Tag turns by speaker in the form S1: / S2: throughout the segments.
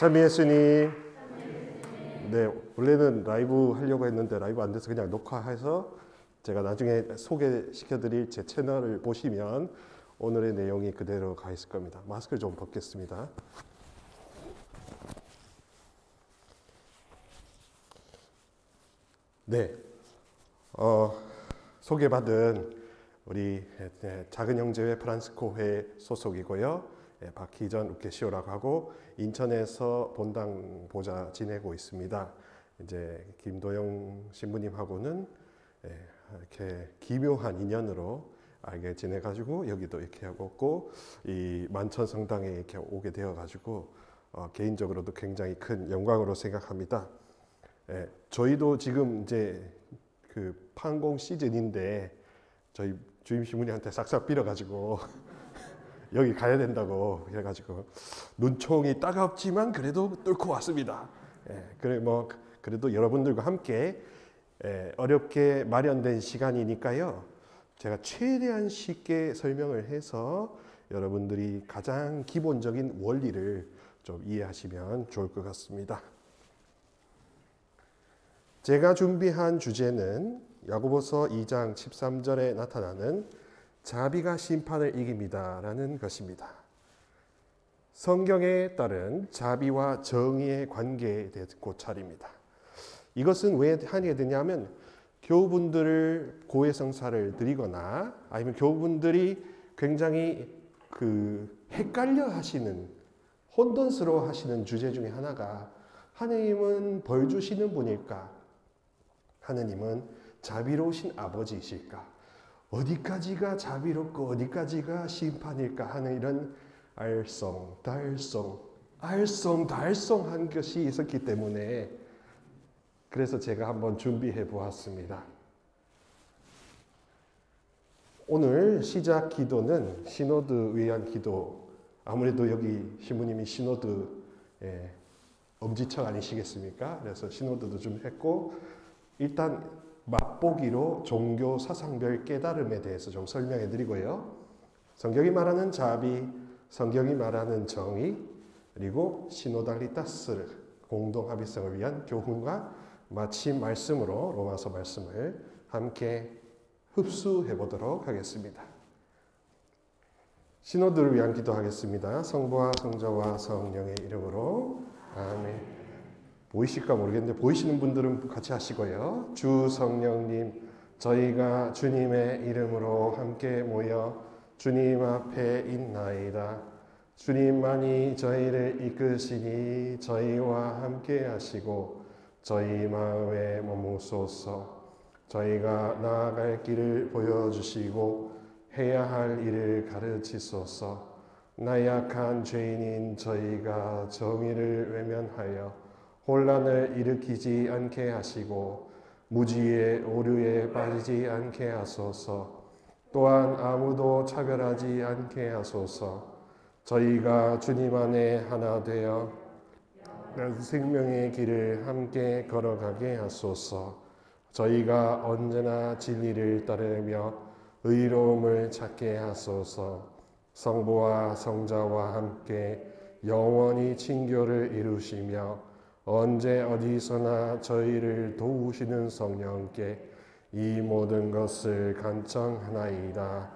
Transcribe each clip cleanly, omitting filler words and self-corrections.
S1: 참 예수님. 네, 원래는 라이브 하려고 했는데 라이브 안 돼서 그냥 녹화해서 제가 나중에 소개시켜드릴 제 채널을 보시면 오늘의 내용이 그대로 가 있을 겁니다. 마스크를 좀 벗겠습니다. 네, 소개받은 우리 작은 형제회 프란스코회 소속이고요. 박희전 우케시오라고 하고 인천에서 본당 보좌 지내고 있습니다. 이제 김도영 신부님하고는 이렇게 기묘한 인연으로 알게 지내가지고 여기도 이렇게 하고 있고 이 만천성당에 이렇게 오게 되어가지고 개인적으로도 굉장히 큰 영광으로 생각합니다. 저희도 지금 이제 그 판공 시즌인데 저희 주임 신부님한테 싹싹 빌어가지고 여기 가야 된다고 해가지고 눈총이 따갑지만 그래도 뚫고 왔습니다. 그래도 여러분들과 함께 어렵게 마련된 시간이니까요. 제가 최대한 쉽게 설명을 해서 여러분들이 가장 기본적인 원리를 좀 이해하시면 좋을 것 같습니다. 제가 준비한 주제는 야고보서 2장 13절에 나타나는 자비가 심판을 이깁니다 라는 것입니다. 성경에 따른 자비와 정의의 관계에 대해 고찰입니다. 이것은 왜 하게 되냐면 교우분들을 고해성사를 드리거나 아니면 교우분들이 굉장히 헷갈려 하시는 혼돈스러워 하시는 주제 중에 하나가 하느님은 벌 주시는 분일까? 하느님은 자비로우신 아버지이실까? 어디까지가 자비롭고 어디까지가 심판일까 하는 이런 알쏭달쏭한 것이 있었기 때문에 그래서 제가 한번 준비해 보았습니다. 오늘 시작 기도는 시노드 위한 기도. 아무래도 여기 신부님이 시노드 엄지척 아니시겠습니까? 그래서 시노드도 좀 했고 일단 맛보기로 종교 사상별 깨달음에 대해서 좀 설명해 드리고요. 성경이 말하는 자비, 성경이 말하는 정의, 그리고 시노달리타스를 공동합의성을 위한 교훈과 마침 말씀으로 로마서 말씀을 함께 흡수해 보도록 하겠습니다. 시노드를 위한 기도하겠습니다. 성부와 성자와 성령의 이름으로 아멘. 보이실까 모르겠는데 보이시는 분들은 같이 하시고요. 주 성령님, 저희가 주님의 이름으로 함께 모여 주님 앞에 있나이다. 주님만이 저희를 이끄시니 저희와 함께 하시고 저희 마음에 머무소서. 저희가 나아갈 길을 보여주시고 해야 할 일을 가르치소서. 나약한 죄인인 저희가 정의를 외면하여 혼란을 일으키지 않게 하시고 무지의 오류에 빠지지 않게 하소서. 또한 아무도 차별하지 않게 하소서. 저희가 주님 안에 하나 되어 생명의 길을 함께 걸어가게 하소서. 저희가 언제나 진리를 따르며 의로움을 찾게 하소서. 성부와 성자와 함께 영원히 친교를 이루시며 언제 어디서나 저희를 도우시는 성령께 이 모든 것을 간청하나이다.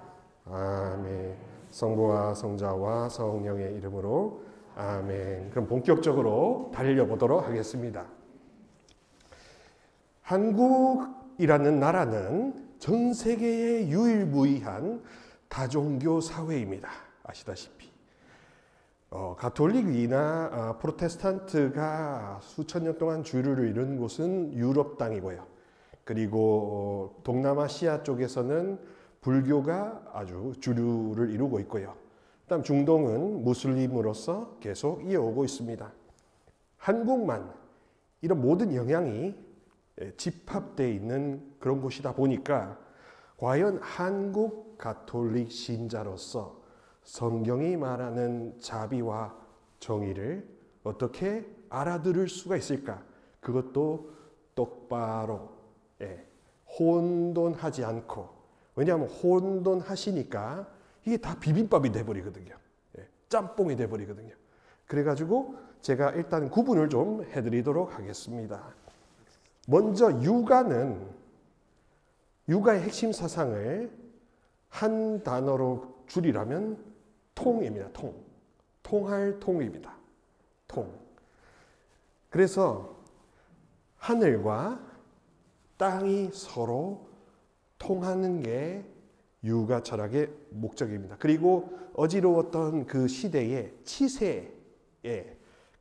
S1: 아멘. 성부와 성자와 성령의 이름으로 아멘. 그럼 본격적으로 달려보도록 하겠습니다. 한국이라는 나라는 전 세계에 유일무이한 다종교 사회입니다. 아시다시피. 가톨릭이나 프로테스탄트가 수천 년 동안 주류를 이룬 곳은 유럽 땅이고요. 그리고 동남아시아 쪽에서는 불교가 아주 주류를 이루고 있고요. 그다음 중동은 무슬림으로서 계속 이어오고 있습니다. 한국만 이런 모든 영향이 집합되어 있는 그런 곳이다 보니까 과연 한국 가톨릭 신자로서 성경이 말하는 자비와 정의를 어떻게 알아들을 수가 있을까? 그것도 똑바로 혼돈하지 않고, 왜냐하면 혼돈하시니까 이게 다 비빔밥이 돼버리거든요. 짬뽕이 돼버리거든요. 그래가지고 제가 일단 구분을 좀 해드리도록 하겠습니다. 먼저 육아의 핵심 사상을 한 단어로 줄이라면 통입니다. 통할 통입니다. 그래서 하늘과 땅이 서로 통하는 게 육아 철학의 목적입니다. 그리고 어지러웠던 그 시대의 치세에,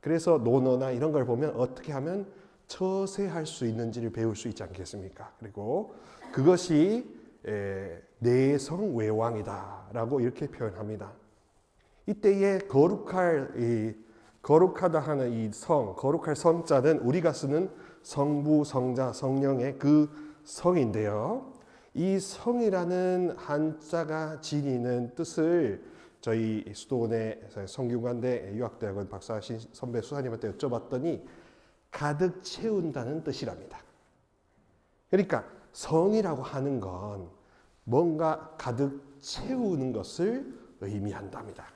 S1: 그래서 논어나 이런 걸 보면 어떻게 하면 처세할 수 있는지를 배울 수 있지 않겠습니까? 그리고 그것이 내성외왕이다 라고 이렇게 표현합니다. 이때에 거룩하다 하는 이 거룩할 성자는 우리가 쓰는 성부, 성자, 성령의 그 성인데요. 이 성이라는 한자가 지니는 뜻을 저희 수도원의 성균관대 유학대학원 박사하신 선배 수사님한테 여쭤봤더니 가득 채운다는 뜻이랍니다. 그러니까 성이라고 하는 건 뭔가 가득 채우는 것을 의미한답니다.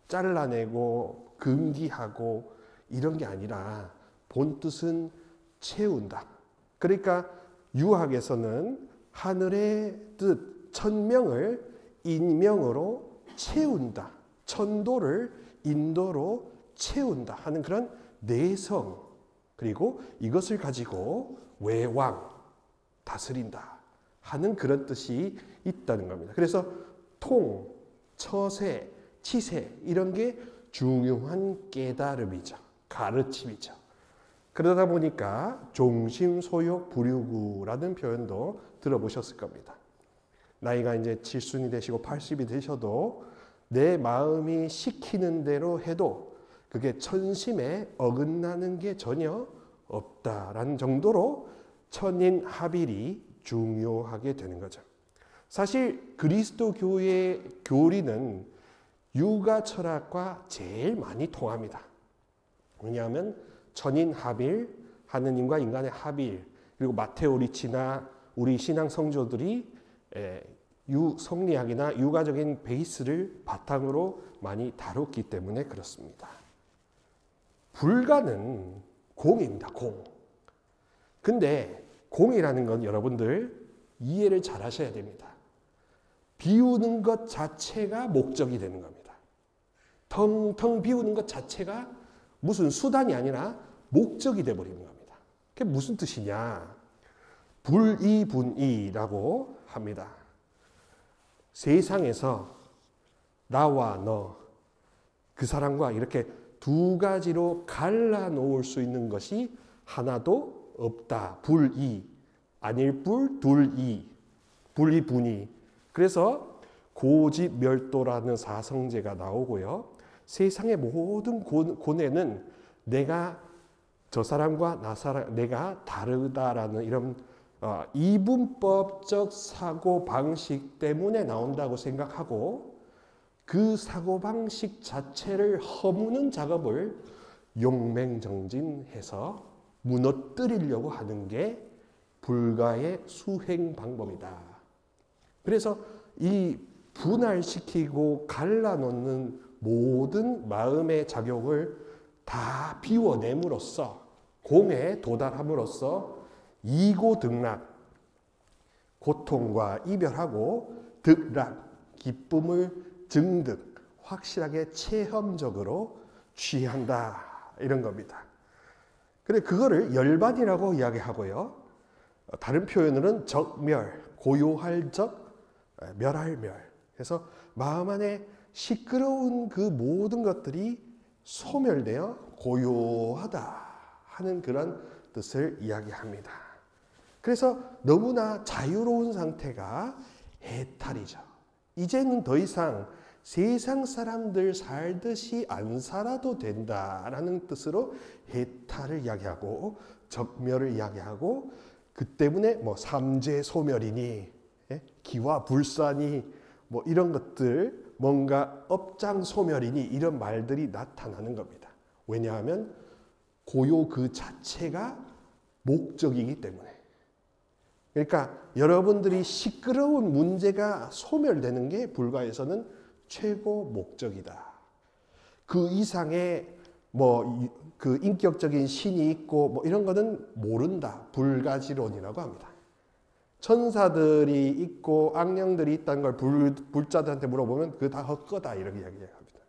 S1: 잘라내고 금기하고 이런 게 아니라 본뜻은 채운다. 그러니까 유학에서는 하늘의 뜻, 천명을 인명으로 채운다. 천도를 인도로 채운다 하는 그런 내성, 그리고 이것을 가지고 외왕, 다스린다 하는 그런 뜻이 있다는 겁니다. 그래서 통, 처세, 치세 이런 게 중요한 깨달음이죠. 가르침이죠. 그러다 보니까 종심소욕 부류구라는 표현도 들어보셨을 겁니다. 나이가 이제 7순이 되시고 80이 되셔도 내 마음이 시키는 대로 해도 그게 천심에 어긋나는 게 전혀 없다라는 정도로 천인합일이 중요하게 되는 거죠. 사실 그리스도 교회의 교리는 육아 철학과 제일 많이 통합니다. 왜냐하면 천인합일, 하느님과 인간의 합일, 그리고 마테오 리치나 우리 신앙 성조들이 성리학이나 육아적인 베이스를 바탕으로 많이 다뤘기 때문에 그렇습니다. 불가는 공입니다. 공. 근데 공이라는 건 여러분들 이해를 잘 하셔야 됩니다. 비우는 것 자체가 목적이 되는 겁니다. 텅텅 비우는 것 자체가 무슨 수단이 아니라 목적이 되어버리는 겁니다. 그게 무슨 뜻이냐? 불이분이라고 합니다. 세상에서 나와 너, 그 사람과 이렇게 두 가지로 갈라놓을 수 있는 것이 하나도 없다. 불이, 아닐 불, 둘이, 불이분이. 그래서 고집멸도라는 사성제가 나오고요. 세상의 모든 고뇌는 내가 저 사람과 내가 다르다라는 이런 이분법적 사고방식 때문에 나온다고 생각하고 그 사고방식 자체를 허무는 작업을 용맹정진해서 무너뜨리려고 하는 게 불가의 수행 방법이다. 그래서 이 분할시키고 갈라놓는 모든 마음의 작용을 다 비워냄으로써 공에 도달함으로써 이고득락, 고통과 이별하고 득락, 기쁨을 증득, 확실하게 체험적으로 취한다 이런 겁니다. 그래 그거를 열반이라고 이야기하고요. 다른 표현으로는 적멸, 고요할 적, 멸할 멸. 그래서 마음 안에 시끄러운 그 모든 것들이 소멸되어 고요하다 하는 그런 뜻을 이야기합니다. 그래서 너무나 자유로운 상태가 해탈이죠. 이제는 더 이상 세상 사람들 살듯이 안 살아도 된다라는 뜻으로 해탈을 이야기하고 적멸을 이야기하고 그 때문에 뭐 삼재 소멸이니 기와 불사니 뭐 이런 것들 뭔가 업장 소멸이니 이런 말들이 나타나는 겁니다. 왜냐하면 고요 그 자체가 목적이기 때문에. 그러니까 여러분들이 시끄러운 문제가 소멸되는 게 불가에서는 최고 목적이다. 그 이상의 그 인격적인 신이 있고 뭐 이런 거는 모른다. 불가지론이라고 합니다. 천사들이 있고 악령들이 있다는 걸 불자들한테 물어보면 그거 다 헛거다 이렇게 이야기합니다.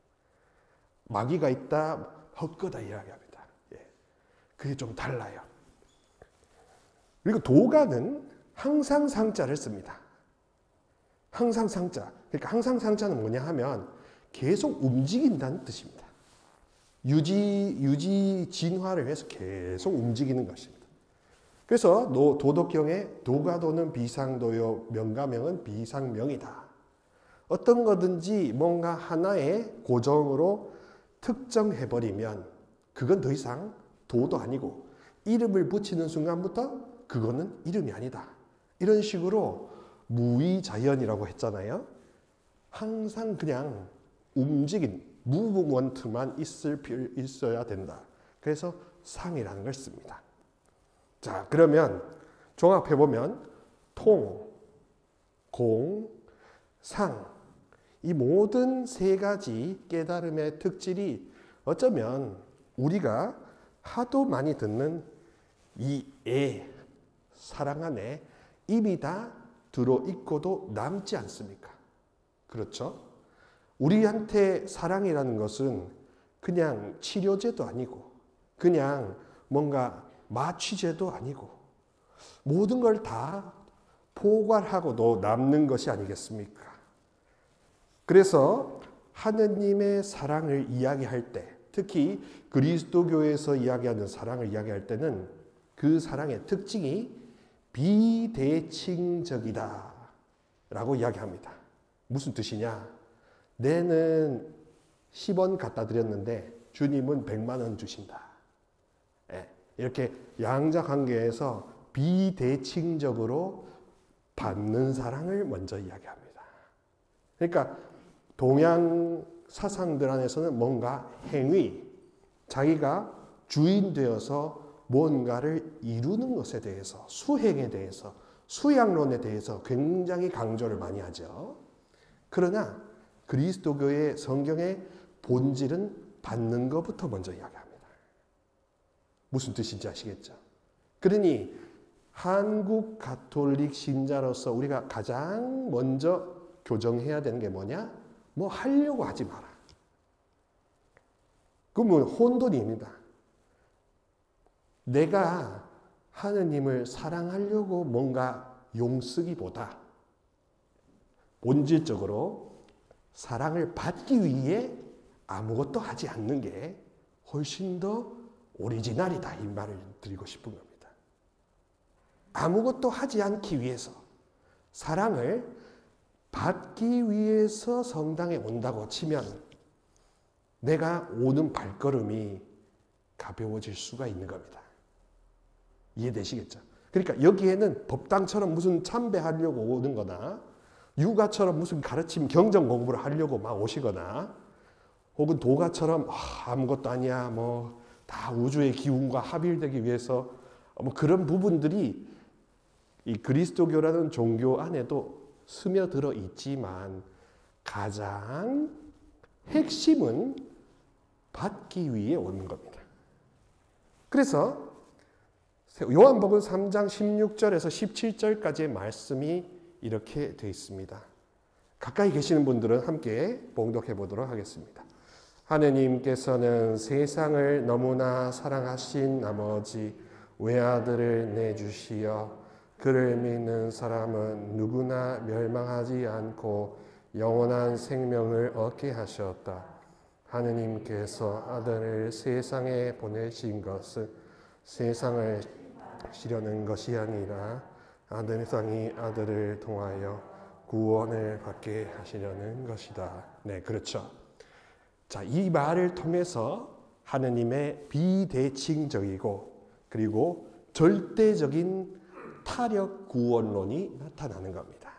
S1: 마귀가 있다, 헛거다 이야기합니다. 예. 그게 좀 달라요. 그리고 도가는 항상 상자를 씁니다. 항상 상자. 그러니까 항상 상자는 뭐냐 하면 계속 움직인다는 뜻입니다. 유지 진화를 위해서 계속 움직이는 것입니다. 그래서 도덕경에 도가도는 비상도요, 명가명은 비상명이다. 어떤 거든지 뭔가 하나의 고정으로 특정해버리면 그건 더 이상 도도 아니고 이름을 붙이는 순간부터 그거는 이름이 아니다. 이런 식으로 무위자연이라고 했잖아요. 항상 그냥 움직인 무브먼트만 있어야 된다. 그래서 상이라는 걸 씁니다. 자, 그러면 종합해보면 통, 공, 상, 이 모든 세 가지 깨달음의 특질이 어쩌면 우리가 하도 많이 듣는 이 사랑 안에 이미 다 들어있고도 남지 않습니까? 그렇죠? 우리한테 사랑이라는 것은 그냥 치료제도 아니고 그냥 뭔가 마취제도 아니고 모든 걸 다 포괄하고도 남는 것이 아니겠습니까? 그래서 하느님의 사랑을 이야기할 때, 특히 그리스도교에서 이야기하는 사랑을 이야기할 때는 그 사랑의 특징이 비대칭적이다 라고 이야기합니다. 무슨 뜻이냐? 내는 10원 갖다 드렸는데 주님은 100만 원 주신다. 이렇게 양자관계에서 비대칭적으로 받는 사랑을 먼저 이야기합니다. 그러니까 동양 사상들 안에서는 뭔가 행위, 자기가 주인 되어서 뭔가를 이루는 것에 대해서, 수행에 대해서, 수양론에 대해서 굉장히 강조를 많이 하죠. 그러나 그리스도교의 성경의 본질은 받는 것부터 먼저 이야기합니다. 무슨 뜻인지 아시겠죠? 그러니 한국 가톨릭 신자로서 우리가 가장 먼저 교정해야 되는 게 뭐냐? 뭐 하려고 하지 마라. 그건 혼돈입니다. 내가 하느님을 사랑하려고 뭔가 용쓰기보다 본질적으로 사랑을 받기 위해 아무것도 하지 않는 게 훨씬 더 오리지널이다. 이 말을 드리고 싶은 겁니다. 아무것도 하지 않기 위해서 사랑을 받기 위해서 성당에 온다고 치면 내가 오는 발걸음이 가벼워질 수가 있는 겁니다. 이해되시겠죠? 그러니까 여기에는 법당처럼 무슨 참배하려고 오는 거나 육아처럼 무슨 가르침 경전 공부를 하려고 막 오시거나 혹은 도가처럼 아무것도 아니야 뭐 다 우주의 기운과 합일되기 위해서 뭐 그런 부분들이 이 그리스도교라는 종교 안에도 스며들어 있지만 가장 핵심은 받기 위해 오는 겁니다. 그래서 요한복음 3장 16절에서 17절까지의 말씀이 이렇게 되어 있습니다. 가까이 계시는 분들은 함께 봉독해 보도록 하겠습니다. 하느님께서는 세상을 너무나 사랑하신 나머지 외아들을 내주시어 그를 믿는 사람은 누구나 멸망하지 않고 영원한 생명을 얻게 하셨다. 하느님께서 아들을 세상에 보내신 것은 세상을 시려는 것이 아니라 세상이 아들을 통하여 구원을 받게 하시려는 것이다. 네, 그렇죠. 자, 이 말을 통해서 하느님의 비대칭적이고 그리고 절대적인 타력 구원론이 나타나는 겁니다.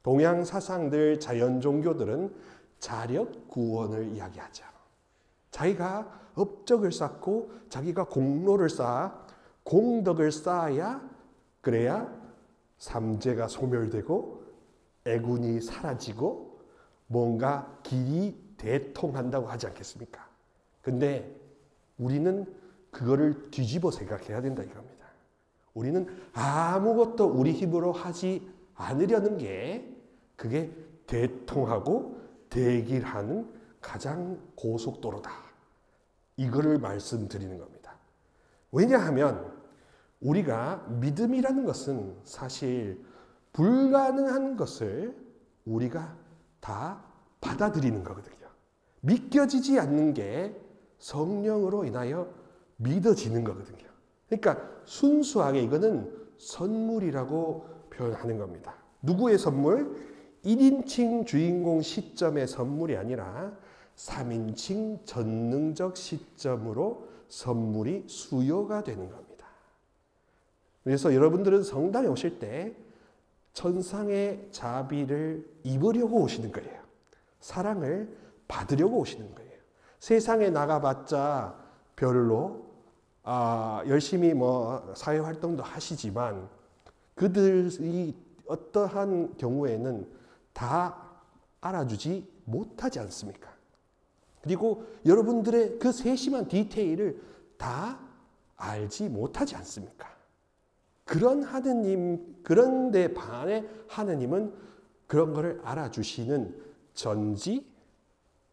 S1: 동양 사상들, 자연 종교들은 자력 구원을 이야기하죠. 자기가 업적을 쌓고 자기가 공로를 쌓아 공덕을 쌓아야 그래야 삼재가 소멸되고 애군이 사라지고 뭔가 길이 대통한다고 하지 않겠습니까? 근데 우리는 그거를 뒤집어 생각해야 된다 이겁니다. 우리는 아무것도 우리 힘으로 하지 않으려는 게 그게 대통하고 대길하는 가장 고속도로다. 이거를 말씀드리는 겁니다. 왜냐하면 우리가 믿음이라는 것은 사실 불가능한 것을 우리가 다 받아들이는 거거든요. 믿겨지지 않는 게 성령으로 인하여 믿어지는 거거든요. 그러니까 순수하게 이거는 선물이라고 표현하는 겁니다. 누구의 선물? 1인칭 주인공 시점의 선물이 아니라 3인칭 전능적 시점으로 선물이 수요가 되는 겁니다. 그래서 여러분들은 성당에 오실 때 천상의 자비를 입으려고 오시는 거예요. 사랑을 받으려고 오시는 거예요. 세상에 나가봤자 별로 열심히 사회활동도 하시지만 그들이 어떠한 경우에는 다 알아주지 못하지 않습니까? 그리고 여러분들의 그 세심한 디테일을 다 알지 못하지 않습니까? 그런 하느님, 그런데 반해 하느님은 그런 거를 알아주시는 전지,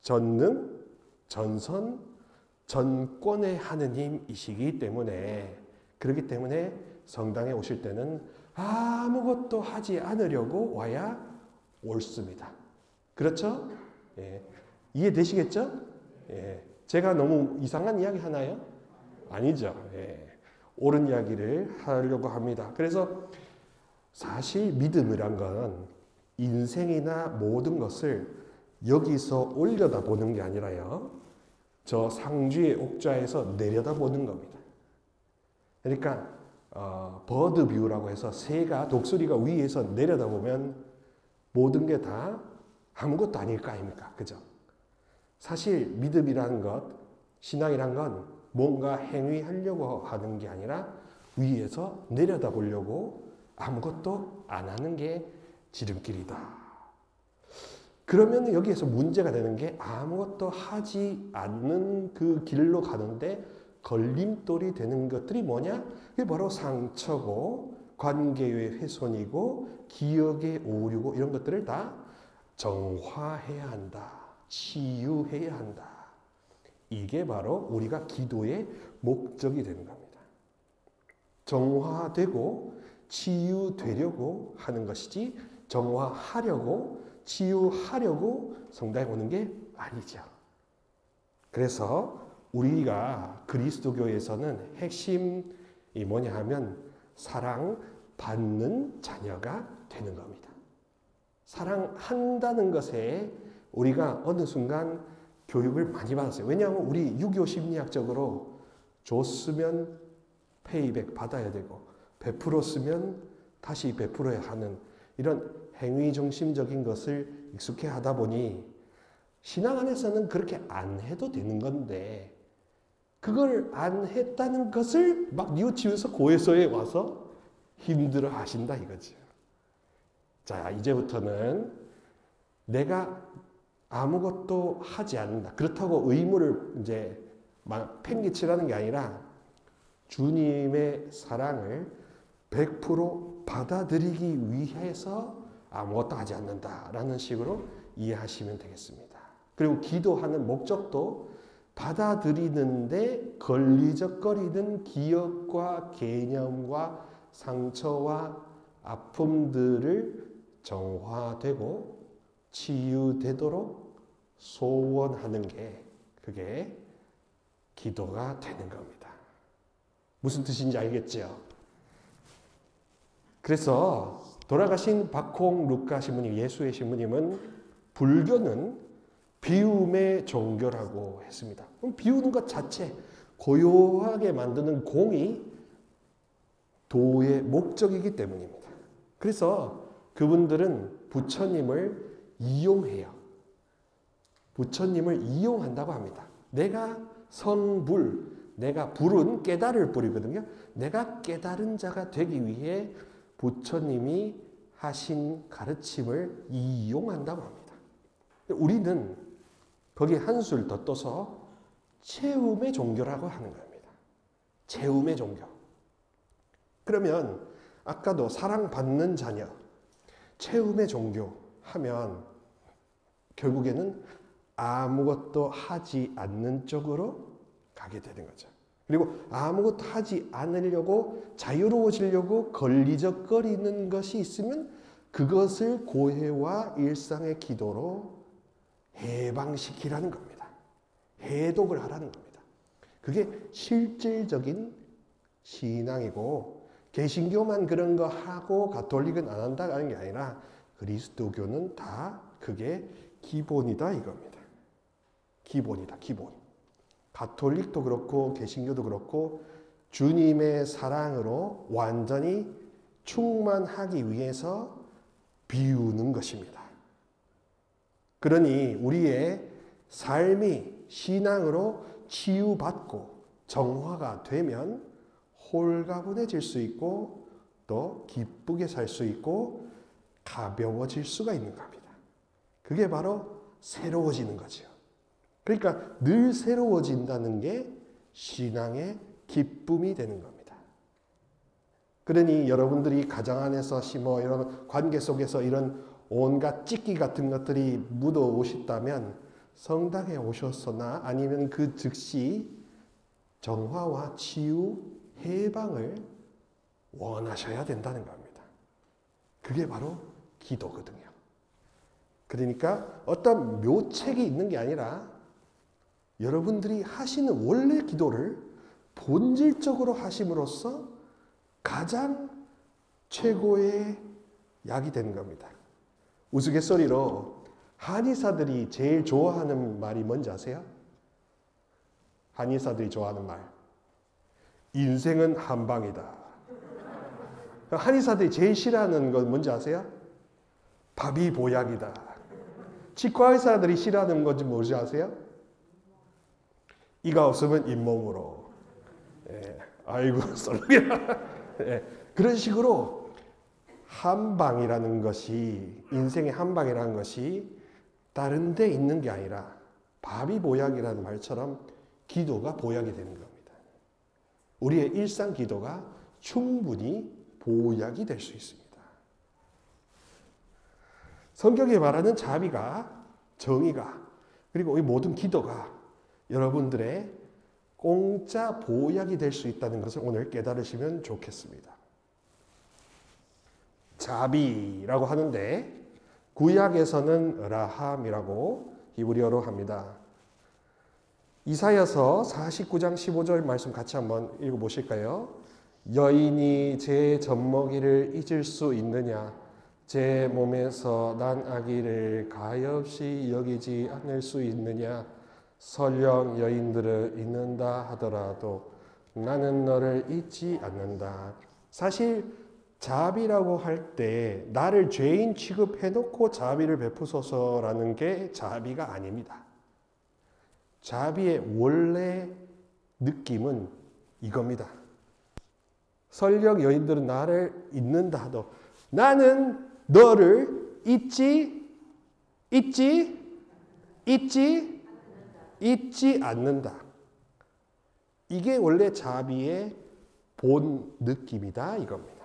S1: 전능, 전선, 전권의 하느님이시기 때문에 그렇기 때문에 성당에 오실 때는 아무것도 하지 않으려고 와야 옳습니다. 그렇죠? 예. 이해되시겠죠? 예. 제가 너무 이상한 이야기 하나요? 아니죠. 예. 옳은 이야기를 하려고 합니다. 그래서 사실 믿음이란 건 인생이나 모든 것을 여기서 올려다보는 게 아니라요. 저 상주의 옥좌에서 내려다보는 겁니다. 그러니까 버드 뷰라고 해서 새가 독수리가 위에서 내려다보면 모든 게 다 아무것도 아닐 거 아닙니까? 그죠? 사실 믿음이라는 것, 신앙이란 건 뭔가 행위하려고 하는 게 아니라 위에서 내려다보려고 아무것도 안 하는 게 지름길이다. 그러면 여기에서 문제가 되는 게 아무것도 하지 않는 그 길로 가는데 걸림돌이 되는 것들이 뭐냐? 그게 바로 상처고 관계의 훼손이고 기억의 오류고 이런 것들을 다 정화해야 한다. 치유해야 한다. 이게 바로 우리가 기도의 목적이 되는 겁니다. 정화되고 치유되려고 하는 것이지 정화하려고 치유하려고 성당에 오는 게 아니죠. 그래서 우리가 그리스도교에서는 핵심이 뭐냐 하면 사랑받는 자녀가 되는 겁니다. 사랑한다는 것에 우리가 어느 순간 교육을 많이 받았어요. 왜냐하면 우리 유교 심리학적으로 줬으면 페이백 받아야 되고 베풀었으면 다시 베풀어야 하는 이런 행위 중심적인 것을 익숙해 하다 보니 신앙 안에서는 그렇게 안 해도 되는 건데 그걸 안 했다는 것을 막 뉘우치면서 고해소에 와서 힘들어 하신다 이거죠. 자, 이제부터는 내가 아무것도 하지 않는다. 그렇다고 의무를 이제 막 팽개치라는 게 아니라 주님의 사랑을 100% 받아들이기 위해서 아무것도 하지 않는다라는 식으로 이해하시면 되겠습니다. 그리고 기도하는 목적도 받아들이는데 걸리적거리는 기억과 개념과 상처와 아픔들을 정화되고 치유되도록 소원하는 게 그게 기도가 되는 겁니다. 무슨 뜻인지 알겠죠? 그래서 돌아가신 박홍 루카 신부님, 예수의 신부님은 불교는 비움의 종교라고 했습니다. 그럼 비우는 것 자체, 고요하게 만드는 공이 도의 목적이기 때문입니다. 그래서 그분들은 부처님을 이용해요. 부처님을 이용한다고 합니다. 내가 성불, 내가 불은 깨달을 불이거든요. 내가 깨달은 자가 되기 위해 부처님이 하신 가르침을 이용한다고 합니다. 우리는 거기에 한술 더 떠서 채움의 종교라고 하는 겁니다. 채움의 종교. 그러면 아까도 사랑받는 자녀, 채움의 종교 하면 결국에는 아무것도 하지 않는 쪽으로 가게 되는 거죠. 그리고 아무것도 하지 않으려고 자유로워지려고 걸리적거리는 것이 있으면 그것을 고해와 일상의 기도로 해방시키라는 겁니다. 해독을 하라는 겁니다. 그게 실질적인 신앙이고 개신교만 그런 거 하고 가톨릭은 안 한다는 게 아니라 그리스도교는 다 그게 기본이다 이겁니다. 기본이다, 기본. 가톨릭도 그렇고 개신교도 그렇고 주님의 사랑으로 완전히 충만하기 위해서 비우는 것입니다. 그러니 우리의 삶이 신앙으로 치유받고 정화가 되면 홀가분해질 수 있고 또 기쁘게 살 수 있고 가벼워질 수가 있는 겁니다. 그게 바로 새로워지는 거죠. 그러니까 늘 새로워진다는 게 신앙의 기쁨이 되는 겁니다. 그러니 여러분들이 가정 안에서 이런 관계 속에서 이런 온갖 찢기 같은 것들이 묻어 오셨다면 성당에 오셨거나 아니면 그 즉시 정화와 치유, 해방을 원하셔야 된다는 겁니다. 그게 바로 기도거든요. 그러니까 어떤 묘책이 있는 게 아니라 여러분들이 하시는 원래 기도를 본질적으로 하심으로써 가장 최고의 약이 되는 겁니다. 우스갯소리로 한의사들이 제일 좋아하는 말이 뭔지 아세요? 한의사들이 좋아하는 말. 인생은 한방이다. 한의사들이 제일 싫어하는 건 뭔지 아세요? 밥이 보약이다. 치과 의사들이 싫어하는 건지 뭔지 아세요? 이가 없으면 잇몸으로. 아이고 썰리야. 그런 식으로 한방이라는 것이 인생의 한방이라는 것이 다른 데 있는 게 아니라 밥이 보약이라는 말처럼 기도가 보약이 되는 겁니다. 우리의 일상 기도가 충분히 보약이 될 수 있습니다. 성경이 말하는 자비가 정의가 그리고 이 모든 기도가 여러분들의 공짜 보약이 될 수 있다는 것을 오늘 깨달으시면 좋겠습니다. 자비라고 하는데 구약에서는 라함이라고 히브리어로 합니다. 이사야서 49장 15절 말씀 같이 한번 읽어보실까요? 여인이 제 젖먹이를 잊을 수 있느냐? 제 몸에서 난 아기를 가엾이 여기지 않을 수 있느냐? 설령 여인들을 잊는다 하더라도 나는 너를 잊지 않는다. 사실 자비라고 할 때 나를 죄인 취급해놓고 자비를 베푸소서라는 게 자비가 아닙니다. 자비의 원래 느낌은 이겁니다. 설령 여인들은 나를 잊는다 하도 나는 너를 잊지 않는다. 이게 원래 자비의 본 느낌이다 이겁니다.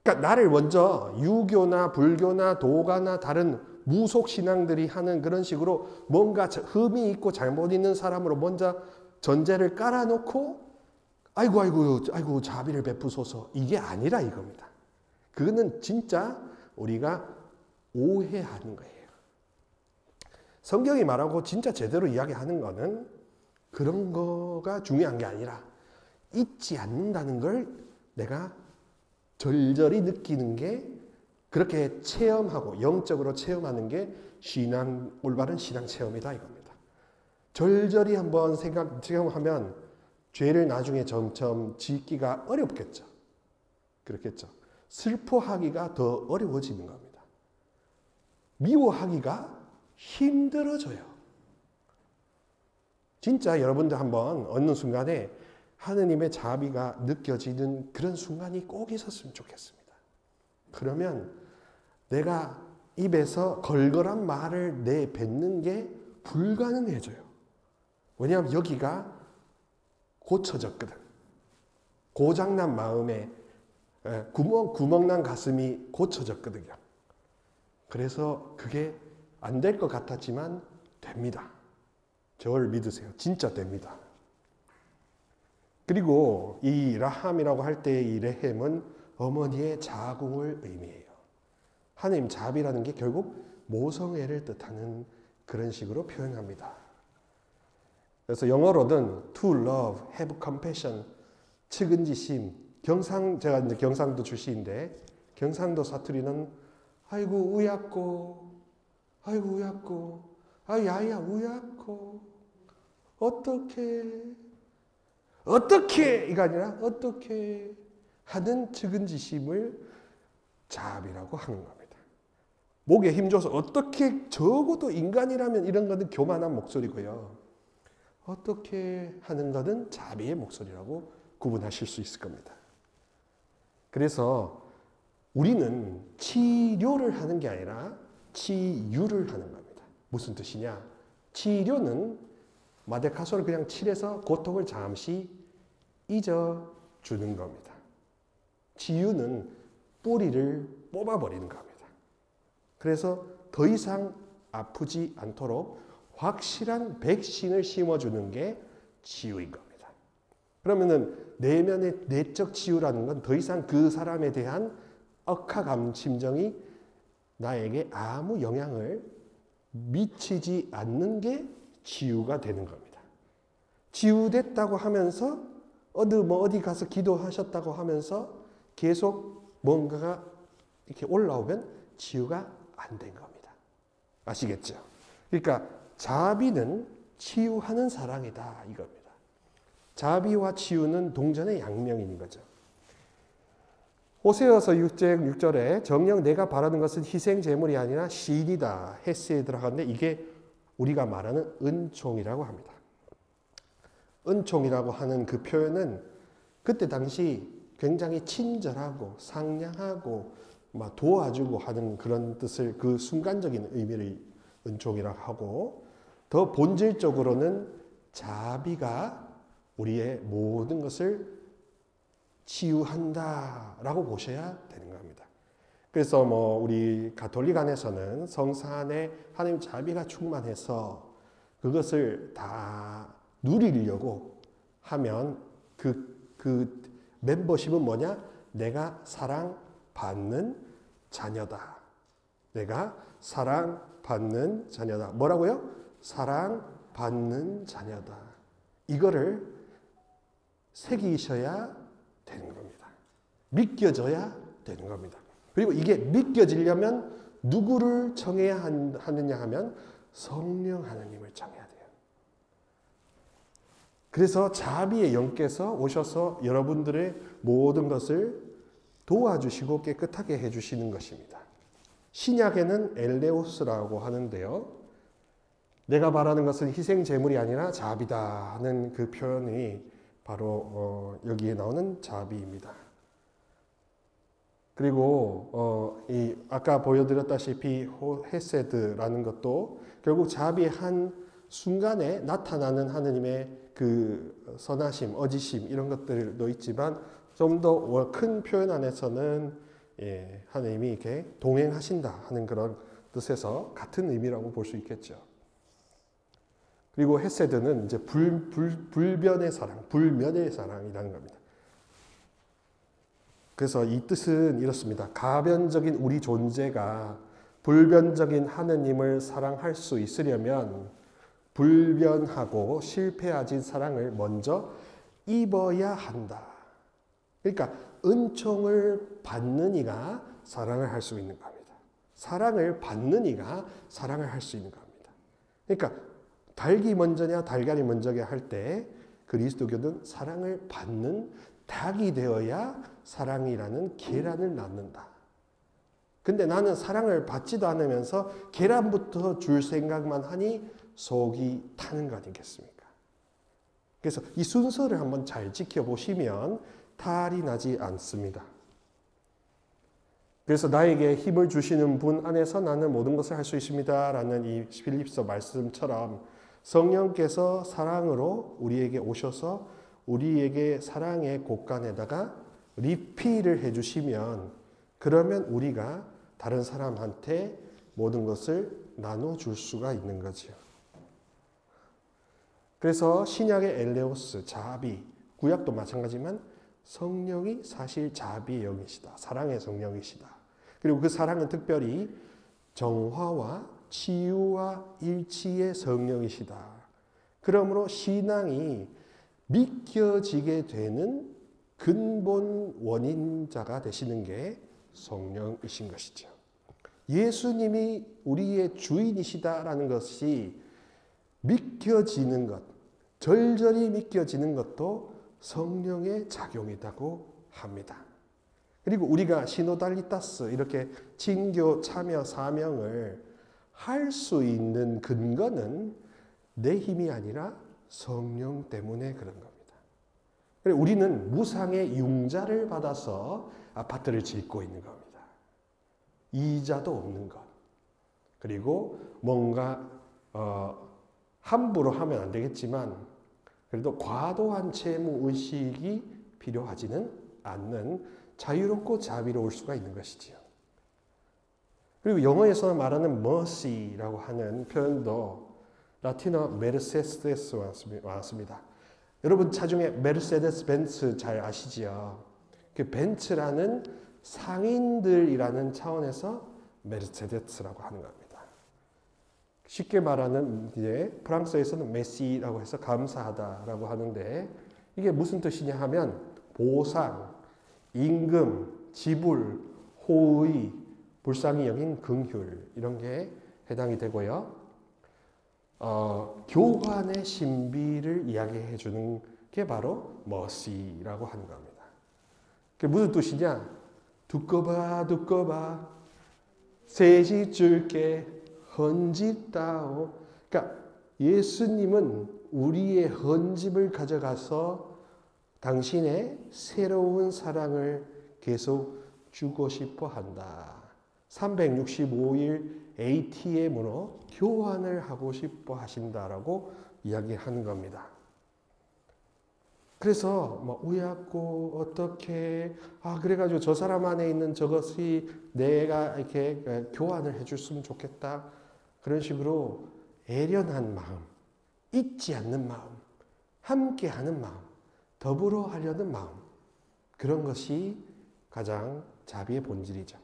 S1: 그러니까 나를 먼저 유교나 불교나 도가나 다른 무속 신앙들이 하는 그런 식으로 뭔가 흠이 있고 잘못 있는 사람으로 먼저 전제를 깔아놓고 아이고 자비를 베푸소서 이게 아니라 이겁니다. 그거는 진짜 우리가 오해하는 거예요. 성경이 말하고 진짜 제대로 이야기하는 거는 그런 거가 중요한 게 아니라 잊지 않는다는 걸 내가 절절히 느끼는 게 그렇게 체험하고 영적으로 체험하는 게 올바른 신앙 체험이다 이겁니다. 절절히 한번 체험하면 죄를 나중에 점점 짓기가 어렵겠죠. 그렇겠죠. 슬퍼하기가 더 어려워지는 겁니다. 미워하기가 힘들어져요. 진짜 여러분들 한번 어느 순간에 하느님의 자비가 느껴지는 그런 순간이 꼭 있었으면 좋겠습니다. 그러면 내가 입에서 걸걸한 말을 내뱉는 게 불가능해져요. 왜냐하면 여기가 고쳐졌거든. 고장난 마음에 구멍난 가슴이 고쳐졌거든요. 그래서 그게 안 될 것 같았지만 됩니다. 저를 믿으세요. 진짜 됩니다. 그리고 이 라함이라고 할 때 이 레헴은 어머니의 자궁을 의미해요. 하나님 자비라는 게 결국 모성애를 뜻하는 그런 식으로 표현합니다. 그래서 영어로는 to love, have compassion, 측은지심, 제가 이제 경상도 출신인데 경상도 사투리는 아이고 우약고, 아이고 우약고, 아 야야 우약고, 어떻게 이가 아니라 어떻게 하는 측은지심을 자비라고 하는 겁니다. 목에 힘줘서 어떻게, 적어도 인간이라면 이런 것은 교만한 목소리고요. 어떻게 하는 것은 자비의 목소리라고 구분하실 수 있을 겁니다. 그래서 우리는 치료를 하는 게 아니라 치유를 하는 겁니다. 무슨 뜻이냐? 치료는 마데카소를 그냥 칠해서 고통을 잠시 잊어주는 겁니다. 치유는 뿌리를 뽑아버리는 겁니다. 그래서 더 이상 아프지 않도록 확실한 백신을 심어주는 게 치유인 겁니다. 그러면은 내면의 내적 치유라는 건 더 이상 그 사람에 대한 억하감 심정이 나에게 아무 영향을 미치지 않는 게 치유가 되는 겁니다. 치유됐다고 하면서 어디 가서 기도하셨다고 하면서 계속 뭔가가 이렇게 올라오면 치유가 안 된 겁니다. 아시겠죠? 그러니까 자비는 치유하는 사랑이다 이겁니다. 자비와 치유는 동전의 양면인 거죠. 호세아서 6절에 정녕 내가 바라는 것은 희생 제물이 아니라 시인이다. 헤세에 들어가는데 이게 우리가 말하는 은총이라고 합니다. 은총이라고 하는 그 표현은 그때 당시 굉장히 친절하고 상냥하고 막 도와주고 하는 그런 뜻을, 그 순간적인 의미를 은총이라고 하고, 더 본질적으로는 자비가 우리의 모든 것을 치유한다라고 보셔야 되는 겁니다. 그래서 우리 가톨릭 안에서는 성사 안에 하나님 자비가 충만해서 그것을 다 누리려고 하면 그 멤버십은 뭐냐? 내가 사랑받는 자녀다. 내가 사랑받는 자녀다. 뭐라고요? 사랑받는 자녀다. 이거를 새기셔야 되는 겁니다. 믿겨져야 되는 겁니다. 그리고 이게 믿겨지려면 누구를 청해야 하느냐 하면 성령 하나님을 청해야 돼요. 그래서 자비의 영께서 오셔서 여러분들의 모든 것을 도와주시고 깨끗하게 해주시는 것입니다. 신약에는 엘레오스라고 하는데요. 내가 말하는 것은 희생 제물이 아니라 자비다 하는 그 표현이 바로 여기에 나오는 자비입니다. 그리고 이 아까 보여드렸다시피 헤세드라는 것도 결국 자비의 한 순간에 나타나는 하느님의 그 선하심, 어지심 이런 것들도 있지만 좀 더 큰 표현 안에서는 하느님이 이렇게 동행하신다 하는 그런 뜻에서 같은 의미라고 볼 수 있겠죠. 그리고 헤세드는 이제 불변의 사랑, 불면의 사랑이라는 겁니다. 그래서 이 뜻은 이렇습니다. 가변적인 우리 존재가 불변적인 하느님을 사랑할 수 있으려면 불변하고 실패하진 사랑을 먼저 입어야 한다. 그러니까 은총을 받는 이가 사랑을 할 수 있는 겁니다. 사랑을 받는 이가 사랑을 할 수 있는 겁니다. 그러니까 닭이 먼저냐 달걀이 먼저냐 할 때 그리스도교는 사랑을 받는 닭이 되어야 사랑이라는 계란을 낳는다. 근데 나는 사랑을 받지도 않으면서 계란부터 줄 생각만 하니 속이 타는 거 아니겠습니까? 그래서 이 순서를 한번 잘 지켜보시면 탈이 나지 않습니다. 그래서 나에게 힘을 주시는 분 안에서 나는 모든 것을 할 수 있습니다 라는 이 필립서 말씀처럼 성령께서 사랑으로 우리에게 오셔서 우리에게 사랑의 곳간에다가 리필을 해주시면 그러면 우리가 다른 사람한테 모든 것을 나눠줄 수가 있는 거죠. 그래서 신약의 엘레오스, 자비, 구약도 마찬가지지만 성령이 사실 자비의 영이시다. 사랑의 성령이시다. 그리고 그 사랑은 특별히 정화와 치유와 일치의 성령이시다. 그러므로 신앙이 믿겨지게 되는 근본 원인자가 되시는 게 성령이신 것이죠. 예수님이 우리의 주인이시다라는 것이 믿겨지는 것, 절절히 믿겨지는 것도 성령의 작용이라고 합니다. 그리고 우리가 시노달리타스 이렇게 친교 참여 사명을 할 수 있는 근거는 내 힘이 아니라 성령 때문에 그런 겁니다. 우리는 무상의 융자를 받아서 아파트를 짓고 있는 겁니다. 이자도 없는 것. 그리고 뭔가 함부로 하면 안 되겠지만 그래도 과도한 채무 의식이 필요하지는 않는 자유롭고 자비로울 수가 있는 것이지요. 그리고 영어에서 말하는 mercy라고 하는 표현도 라틴어 메르세데스에서 왔습니다. 여러분 차중에 메르세데스 벤츠 잘 아시지요? 그 벤츠라는 상인들이라는 차원에서 메르세데스라고 하는 겁니다. 쉽게 말하는 이제 프랑스에서는 메시라고 해서 감사하다라고 하는데 이게 무슨 뜻이냐 하면 보상, 임금, 지불, 호의, 불쌍히 여긴 긍휼 이런 게 해당이 되고요. 교환의 신비를 이야기해 주는 게 바로 mercy라고 하는 겁니다. 그게 무슨 뜻이냐? 두꺼 봐 셋이 줄게 헌집다오. 그러니까 예수님은 우리의 헌집을 가져가서 당신의 새로운 사랑을 계속 주고 싶어 한다. 365일 ATM으로 교환을 하고 싶어 하신다라고 이야기하는 겁니다. 그래서 뭐 우약고 어떻게 그래가지고 저 사람 안에 있는 저것이 내가 이렇게 교환을 해줬으면 좋겠다. 그런 식으로 애련한 마음, 잊지 않는 마음, 함께하는 마음, 더불어 하려는 마음 그런 것이 가장 자비의 본질이죠.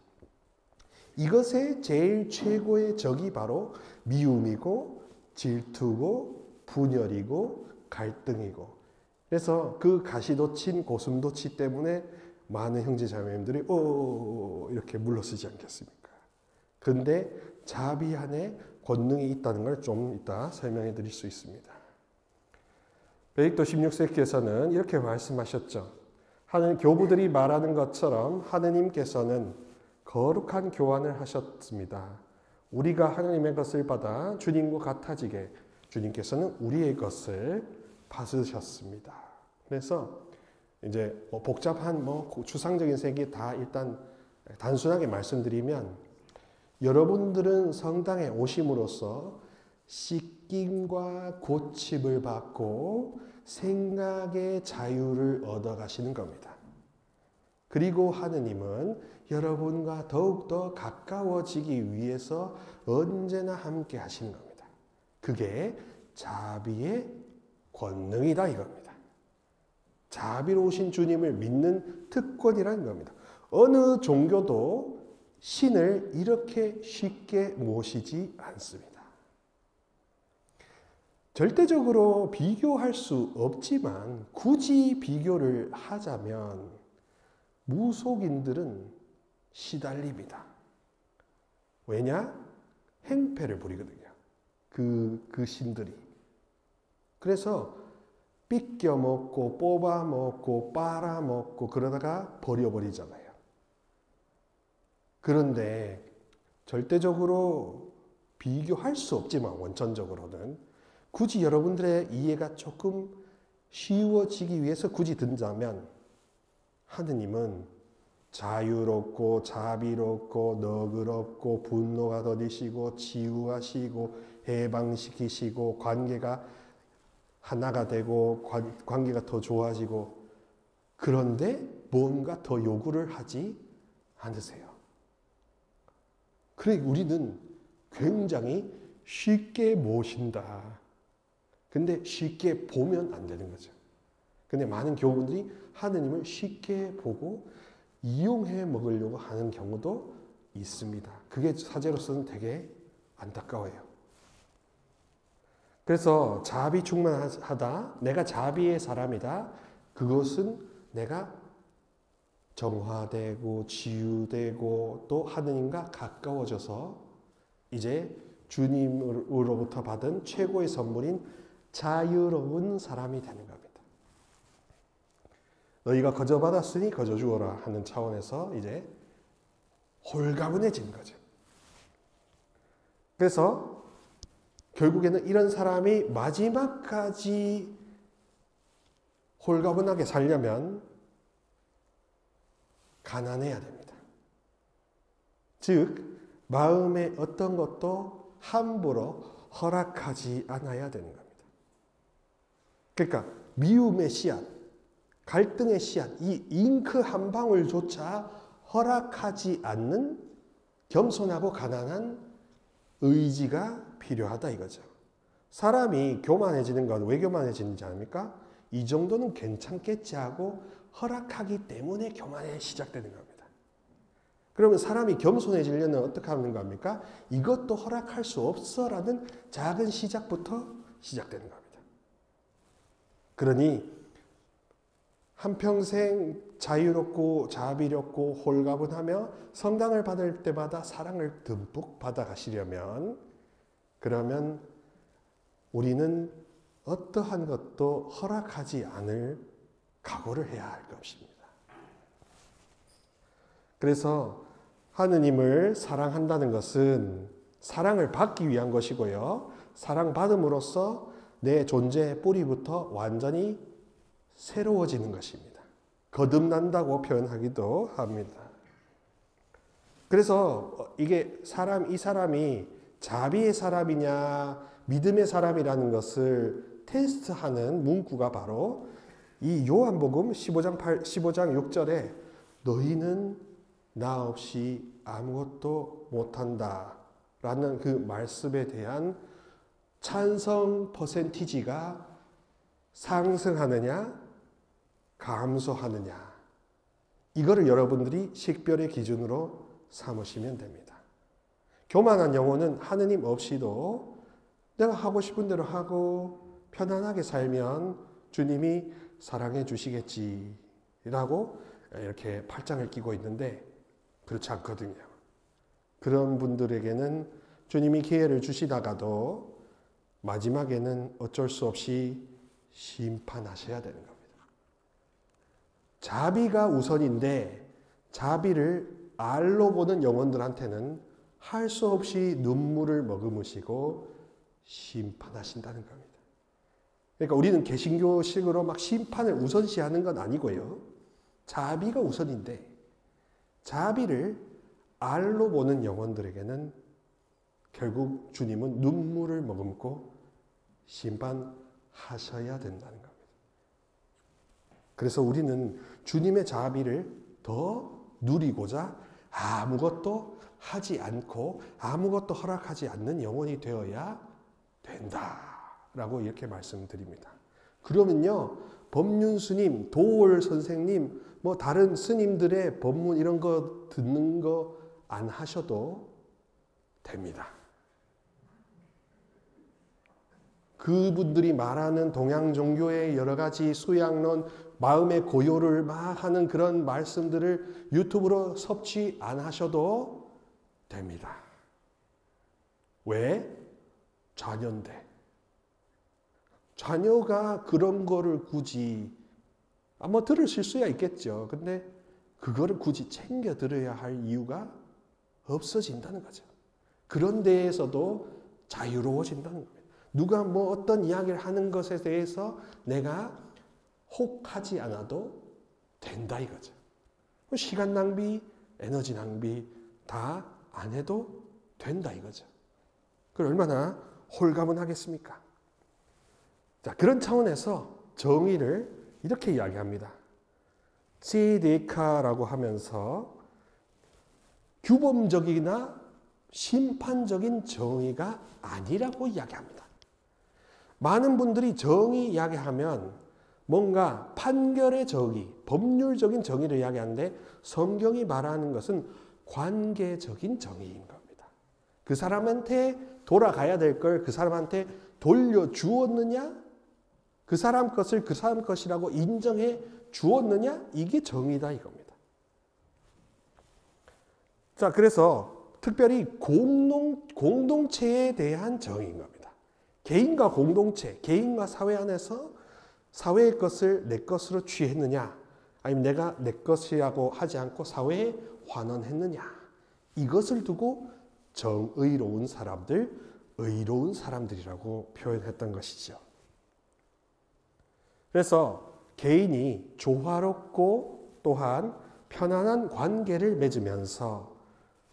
S1: 이것의 제일 최고의 적이 바로 미움이고 질투고 분열이고 갈등이고 그래서 그 가시도친 고슴도치 때문에 많은 형제자매님들이 이렇게 물러서지 않겠습니까? 근데 자비 안에 권능이 있다는 걸 좀 이따 설명해 드릴 수 있습니다. 베네딕토 16세께서는 이렇게 말씀하셨죠. 교부들이 말하는 것처럼 하느님께서는 거룩한 교환을 하셨습니다. 우리가 하나님의 것을 받아 주님과 같아지게 주님께서는 우리의 것을 받으셨습니다. 그래서 이제 복잡한 추상적인 세계 다 일단 단순하게 말씀드리면 여러분들은 성당에 오심으로써 씻김과 고침을 받고 생각의 자유를 얻어가시는 겁니다. 그리고 하느님은 여러분과 더욱더 가까워지기 위해서 언제나 함께 하시는 겁니다. 그게 자비의 권능이다 이겁니다. 자비로우신 주님을 믿는 특권이라는 겁니다. 어느 종교도 신을 이렇게 쉽게 모시지 않습니다. 절대적으로 비교할 수 없지만 굳이 비교를 하자면 무속인들은 시달립니다. 왜냐? 행패를 부리거든요. 그 신들이. 그래서 삐껴먹고 뽑아먹고 빨아먹고 그러다가 버려버리잖아요. 그런데 절대적으로 비교할 수 없지만 원천적으로는 굳이 여러분들의 이해가 조금 쉬워지기 위해서 굳이 든다면 하느님은 자유롭고 자비롭고 너그럽고 분노가 더디시고 치유하시고 해방시키시고 관계가 하나가 되고 관계가 더 좋아지고 그런데 뭔가 더 요구를 하지 않으세요. 그래 우리는 굉장히 쉽게 모신다. 근데 쉽게 보면 안 되는 거죠. 근데 많은 교우분들이 하느님을 쉽게 보고 이용해 먹으려고 하는 경우도 있습니다. 그게 사제로서는 되게 안타까워요. 그래서 자비 충만하다, 내가 자비의 사람이다. 그것은 내가 정화되고 치유되고 또 하느님과 가까워져서 이제 주님으로부터 받은 최고의 선물인 자유로운 사람이 되는 겁니다. 너희가 거저 받았으니 거저 주어라 하는 차원에서 이제 홀가분해진 거죠. 그래서 결국에는 이런 사람이 마지막까지 홀가분하게 살려면 가난해야 됩니다. 즉 마음에 어떤 것도 함부로 허락하지 않아야 되는 겁니다. 그러니까 미움의 씨앗, 갈등의 씨앗, 이 잉크 한 방울조차 허락하지 않는 겸손하고 가난한 의지가 필요하다 이거죠. 사람이 교만해지는 건 왜 교만해지는지 아닙니까? 이 정도는 괜찮겠지 하고 허락하기 때문에 교만이 시작되는 겁니다. 그러면 사람이 겸손해지려면 어떻게 하는 겁니까? 이것도 허락할 수 없어라는 작은 시작부터 시작되는 겁니다. 그러니 한평생 자유롭고 자비롭고 홀가분하며 성당을 받을 때마다 사랑을 듬뿍 받아가시려면 그러면 우리는 어떠한 것도 허락하지 않을 각오를 해야 할 것입니다. 그래서 하느님을 사랑한다는 것은 사랑을 받기 위한 것이고요. 사랑받음으로써 내 존재의 뿌리부터 완전히 새로워지는 것입니다. 거듭난다고 표현하기도 합니다. 그래서 이게 이 사람이 자비의 사람이냐 믿음의 사람이라는 것을 테스트하는 문구가 바로 이 요한복음 15장 6절에 너희는 나 없이 아무것도 못한다 라는 그 말씀에 대한 찬성 퍼센티지가 상승하느냐 감소하느냐 이거를 여러분들이 식별의 기준으로 삼으시면 됩니다. 교만한 영혼은 하느님 없이도 내가 하고 싶은 대로 하고 편안하게 살면 주님이 사랑해 주시겠지라고 이렇게 팔짱을 끼고 있는데 그렇지 않거든요. 그런 분들에게는 주님이 기회를 주시다가도 마지막에는 어쩔 수 없이 심판하셔야 되는 겁니다. 자비가 우선인데 자비를 알로 보는 영혼들한테는 할 수 없이 눈물을 머금으시고 심판하신다는 겁니다. 그러니까 우리는 개신교식으로 막 심판을 우선시하는 건 아니고요. 자비가 우선인데 자비를 알로 보는 영혼들에게는 결국 주님은 눈물을 머금고 심판하셔야 된다는 겁니다. 그래서 우리는 주님의 자비를 더 누리고자 아무것도 하지 않고 아무것도 허락하지 않는 영혼이 되어야 된다라고 이렇게 말씀드립니다. 그러면요, 법륜 스님, 도올 선생님, 뭐 다른 스님들의 법문 이런 거 듣는 거 안 하셔도 됩니다. 그분들이 말하는 동양 종교의 여러 가지 수양론, 마음의 고요를 막 하는 그런 말씀들을 유튜브로 섭취 안 하셔도 됩니다. 왜? 자녀인데. 자녀가 그런 거를 굳이 아마 들으실 수야 있겠죠. 근데 그거를 굳이 챙겨 들어야 할 이유가 없어진다는 거죠. 그런 데에서도 자유로워진다는 겁니다. 누가 뭐 어떤 이야기를 하는 것에 대해서 내가 혹하지 않아도 된다 이거죠. 시간 낭비, 에너지 낭비 다 안 해도 된다 이거죠. 그걸 얼마나 홀가분 하겠습니까? 자, 그런 차원에서 정의를 이렇게 이야기합니다. 찌데카라고 하면서 규범적이나 심판적인 정의가 아니라고 이야기합니다. 많은 분들이 정의 이야기하면 뭔가 판결의 정의, 법률적인 정의를 이야기하는데 성경이 말하는 것은 관계적인 정의인 겁니다. 그 사람한테 돌아가야 될 걸 그 사람한테 돌려주었느냐? 그 사람 것을 그 사람 것이라고 인정해 주었느냐? 이게 정의다 이겁니다. 자, 그래서 특별히 공동체에 대한 정의인 겁니다. 개인과 공동체, 개인과 사회 안에서 사회의 것을 내 것으로 취했느냐, 아니면 내가 내 것이라고 하지 않고 사회에 환원했느냐, 이것을 두고 정의로운 사람들, 의로운 사람들이라고 표현했던 것이죠. 그래서 개인이 조화롭고 또한 편안한 관계를 맺으면서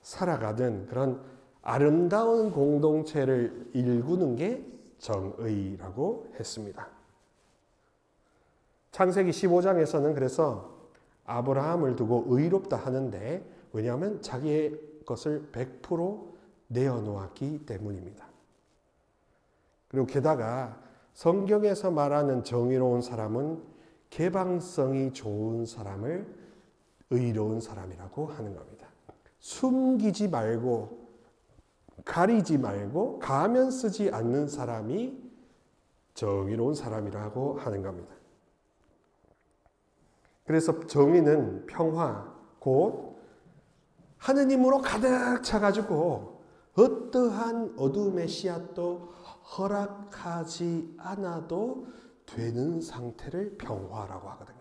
S1: 살아가는 그런 아름다운 공동체를 일구는 게 정의라고 했습니다. 창세기 15장에서는 그래서 아브라함을 두고 의롭다 하는데, 왜냐하면 자기의 것을 100% 내어놓았기 때문입니다. 그리고 게다가 성경에서 말하는 정의로운 사람은 개방성이 좋은 사람을 의로운 사람이라고 하는 겁니다. 숨기지 말고 가리지 말고 가면 쓰지 않는 사람이 정의로운 사람이라고 하는 겁니다. 그래서 정의는 평화, 곧 하느님으로 가득 차가지고 어떠한 어둠의 씨앗도 허락하지 않아도 되는 상태를 평화라고 하거든요.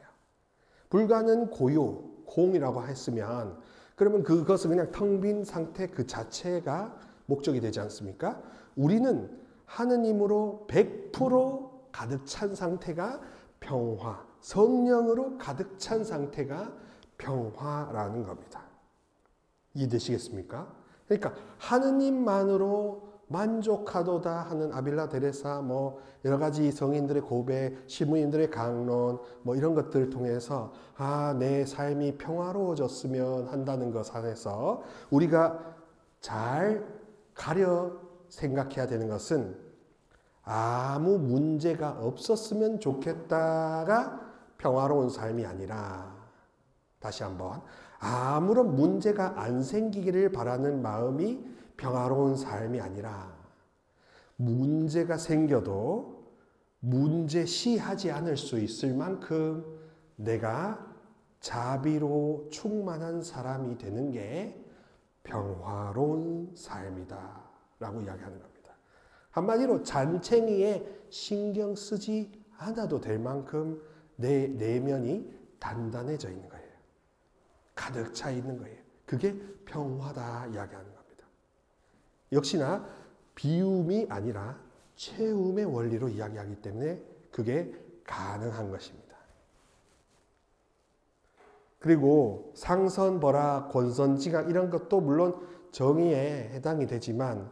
S1: 불가는 고요, 공이라고 했으면 그러면 그것은 그냥 텅 빈 상태 그 자체가 목적이 되지 않습니까? 우리는 하느님으로 100% 가득 찬 상태가 평화, 성령으로 가득 찬 상태가 평화라는 겁니다. 이해되시겠습니까? 그러니까 하느님만으로 만족하도다 하는 아빌라 데레사, 여러 가지 성인들의 고백, 시무인들의 강론, 이런 것들을 통해서 내 삶이 평화로워졌으면 한다는 것 안에서 우리가 잘 가려 생각해야 되는 것은 아무 문제가 없었으면 좋겠다가 평화로운 삶이 아니라, 다시 한번, 아무런 문제가 안 생기기를 바라는 마음이 평화로운 삶이 아니라, 문제가 생겨도 문제시하지 않을 수 있을 만큼 내가 자비로 충만한 사람이 되는 게 평화로운 삶이다 라고 이야기하는 겁니다. 한마디로 잔챙이에 신경 쓰지 않아도 될 만큼 내 내면이 단단해져 있는 거예요. 가득 차 있는 거예요. 그게 평화다 이야기하는 겁니다. 역시나 비움이 아니라 채움의 원리로 이야기하기 때문에 그게 가능한 것입니다. 그리고 상선벌악, 권선징악 이런 것도 물론 정의에 해당이 되지만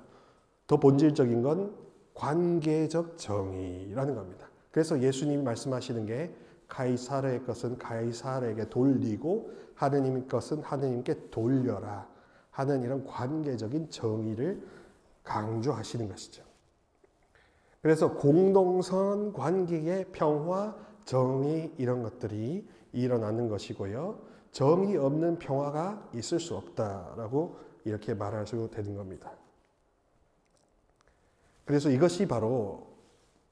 S1: 더 본질적인 건 관계적 정의라는 겁니다. 그래서 예수님이 말씀하시는 게 가이사르의 것은 가이사르에게 돌리고 하느님의 것은 하느님께 돌려라 하는 이런 관계적인 정의를 강조하시는 것이죠. 그래서 공동선 관계의 평화, 정의 이런 것들이 일어나는 것이고요. 정의 없는 평화가 있을 수 없다라고 이렇게 말할 수 되는 겁니다. 그래서 이것이 바로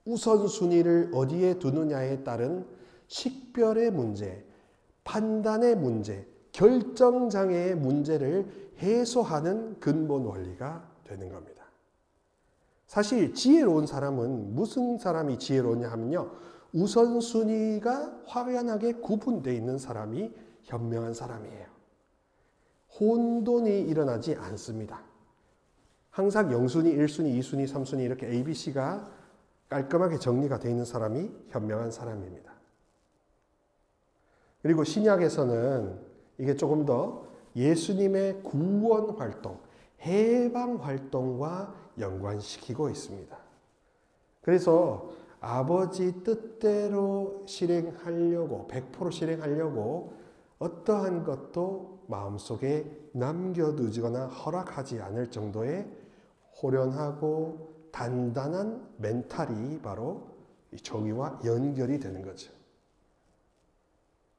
S1: 우선순위를 어디에 두느냐에 따른 식별의 문제, 판단의 문제, 결정장애의 문제를 해소하는 근본 원리가 되는 겁니다. 사실 지혜로운 사람은 무슨 사람이 지혜로우냐 하면요, 우선순위가 확연하게 구분되어 있는 사람이 현명한 사람이에요. 혼돈이 일어나지 않습니다. 항상 0순위, 1순위, 2순위, 3순위 이렇게 ABC가 깔끔하게 정리가 되어 있는 사람이 현명한 사람입니다. 그리고 신약에서는 이게 조금 더 예수님의 구원 활동, 해방 활동과 연관시키고 있습니다. 그래서 아버지 뜻대로 실행하려고, 100% 실행하려고 어떠한 것도 마음속에 남겨두거나 허락하지 않을 정도의 호련하고 단단한 멘탈이 바로 이 정의와 연결이 되는 거죠.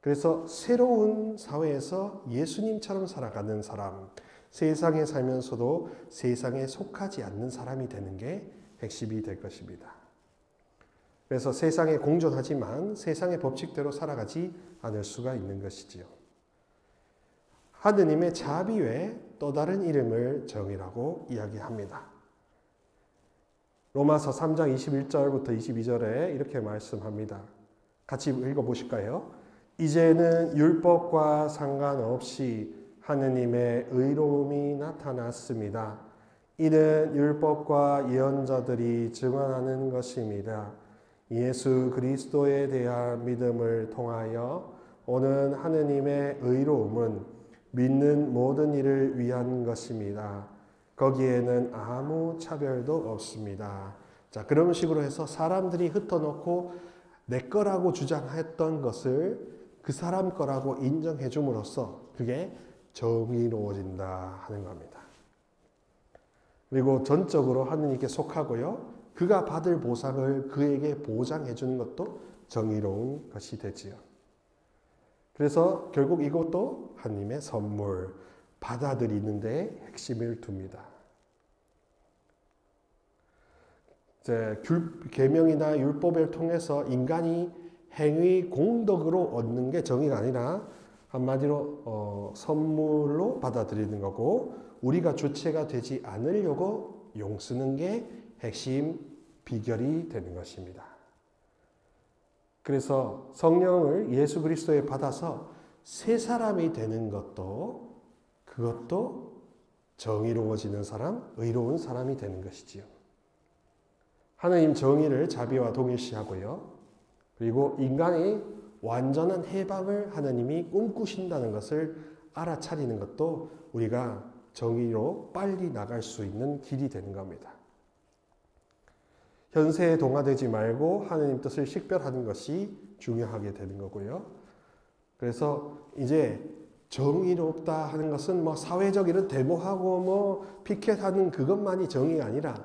S1: 그래서 새로운 사회에서 예수님처럼 살아가는 사람, 세상에 살면서도 세상에 속하지 않는 사람이 되는 게 핵심이 될 것입니다. 그래서 세상에 공존하지만 세상의 법칙대로 살아가지 않을 수가 있는 것이지요. 하느님의 자비 외에 또 다른 이름을 정의라고 이야기합니다. 로마서 3장 21절부터 22절에 이렇게 말씀합니다. 같이 읽어보실까요? 이제는 율법과 상관없이 하느님의 의로움이 나타났습니다. 이는 율법과 예언자들이 증언하는 것입니다. 예수 그리스도에 대한 믿음을 통하여 오는 하느님의 의로움은 믿는 모든 이를 위한 것입니다. 거기에는 아무 차별도 없습니다. 자, 그런 식으로 해서 사람들이 흩어놓고 내 거라고 주장했던 것을 그 사람 거라고 인정해 줌으로써 그게 정의로워진다 하는 겁니다. 그리고 전적으로 하느님께 속하고요. 그가 받을 보상을 그에게 보장해 주는 것도 정의로운 것이 되지요. 그래서 결국 이것도 하나님의 선물, 받아들이는 데 핵심을 둡니다. 이제 계명이나 율법을 통해서 인간이 행위 공덕으로 얻는 게 정의가 아니라 한마디로 선물로 받아들이는 거고 우리가 주체가 되지 않으려고 용쓰는 게 핵심 비결이 되는 것입니다. 그래서 성령을 예수 그리스도에 받아서 새 사람이 되는 것도 그것도 정의로워지는 사람, 의로운 사람이 되는 것이지요. 하나님 정의를 자비와 동일시하고요. 그리고 인간의 완전한 해방을 하나님이 꿈꾸신다는 것을 알아차리는 것도 우리가 정의로 빨리 나갈 수 있는 길이 되는 겁니다. 현세에 동화되지 말고 하나님 뜻을 식별하는 것이 중요하게 되는 거고요. 그래서 이제 정의롭다 하는 것은 뭐 사회적 이런 데모하고 뭐 피켓하는 그것만이 정의가 아니라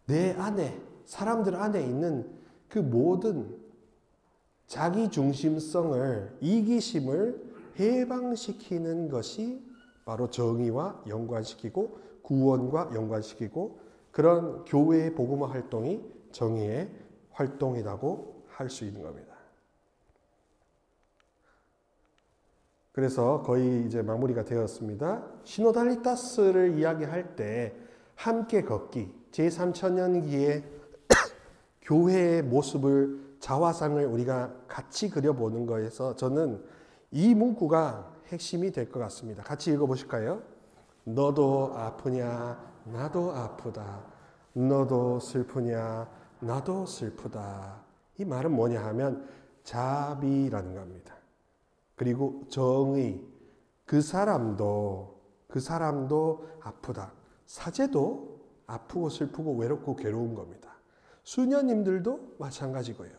S1: 내 안에, 사람들 안에 있는 그 모든 자기 중심성을, 이기심을 해방시키는 것이 바로 정의와 연관시키고 구원과 연관시키고 그런 교회의 복음화 활동이 정의의 활동이라고 할 수 있는 겁니다. 그래서 거의 이제 마무리가 되었습니다. 시노달리타스를 이야기할 때 함께 걷기, 제3천년기의 교회의 모습을, 자화상을 우리가 같이 그려보는 거에서 저는 이 문구가 핵심이 될 것 같습니다. 같이 읽어보실까요? 너도 아프냐? 나도 아프다. 너도 슬프냐? 나도 슬프다. 이 말은 뭐냐 하면 자비라는 겁니다. 그리고 정의, 그 사람도 아프다. 사제도 아프고 슬프고 외롭고 괴로운 겁니다. 수녀님들도 마찬가지고요.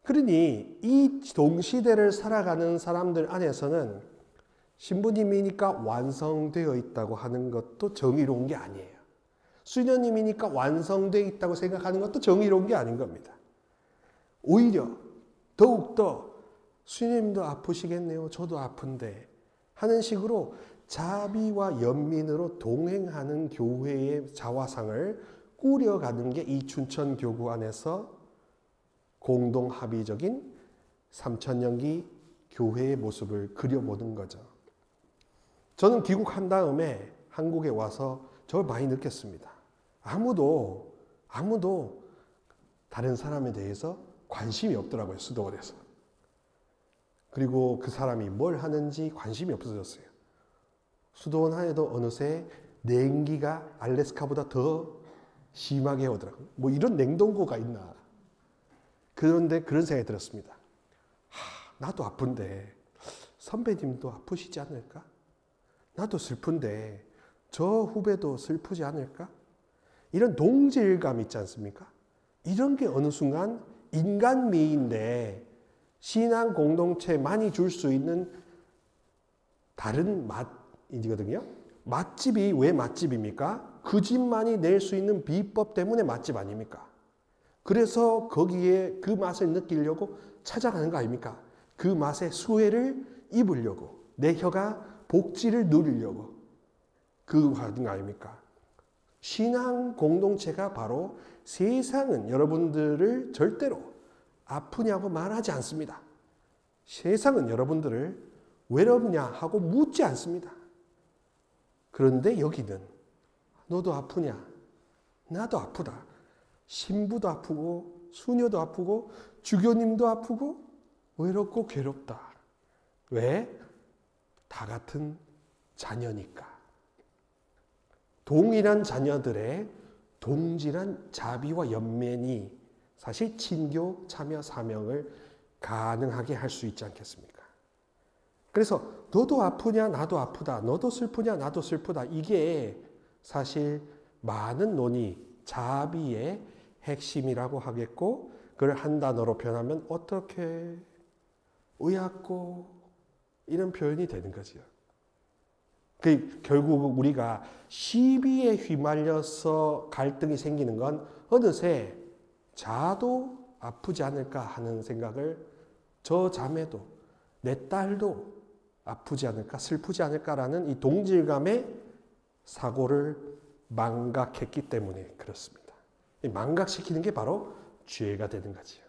S1: 그러니 이 동시대를 살아가는 사람들 안에서는 신부님이니까 완성되어 있다고 하는 것도 정의로운 게 아니에요. 수녀님이니까 완성되어 있다고 생각하는 것도 정의로운 게 아닌 겁니다. 오히려 더욱더 수녀님도 아프시겠네요. 저도 아픈데 하는 식으로 자비와 연민으로 동행하는 교회의 자화상을 꾸려가는 게 이 춘천교구 안에서 공동 합의적인 3000년기 교회의 모습을 그려보는 거죠. 저는 귀국한 다음에 한국에 와서 저걸 많이 느꼈습니다. 아무도 다른 사람에 대해서 관심이 없더라고요. 수도원에서. 그리고 그 사람이 뭘 하는지 관심이 없어졌어요. 수도원 안에도 어느새 냉기가 알래스카보다 더 심하게 오더라고요. 뭐 이런 냉동고가 있나. 그런데 그런 생각이 들었습니다. 나도 아픈데 선배님도 아프시지 않을까? 나도 슬픈데 저 후배도 슬프지 않을까? 이런 동질감 있지 않습니까? 이런 게 어느 순간 인간미인데 신앙 공동체에 많이 줄 수 있는 다른 맛이거든요. 맛집이 왜 맛집입니까? 그 집만이 낼 수 있는 비법 때문에 맛집 아닙니까? 그래서 거기에 그 맛을 느끼려고 찾아가는 거 아닙니까? 그 맛의 수혜를 입으려고, 내 혀가 복지를 누리려고 그 하는 거 아닙니까? 신앙 공동체가 바로 세상은 여러분들을 절대로 아프냐고 말하지 않습니다. 세상은 여러분들을 외롭냐 하고 묻지 않습니다. 그런데 여기는 너도 아프냐? 나도 아프다. 신부도 아프고 수녀도 아프고 주교님도 아프고 외롭고 괴롭다. 왜? 다 같은 자녀니까. 동일한 자녀들의 동질한 자비와 연면이 사실 친교 참여 사명을 가능하게 할 수 있지 않겠습니까? 그래서 너도 아프냐 나도 아프다. 너도 슬프냐 나도 슬프다. 이게 사실 많은 논의, 자비의 핵심이라고 하겠고, 그걸 한 단어로 표현하면 어떻게 의약고 이런 표현이 되는 거죠. 결국 우리가 시비에 휘말려서 갈등이 생기는 건 어느새 자도 아프지 않을까 하는 생각을, 저 자매도 내 딸도 아프지 않을까 슬프지 않을까라는 이 동질감의 사고를 망각했기 때문에 그렇습니다. 망각시키는 게 바로 죄가 되는 거죠.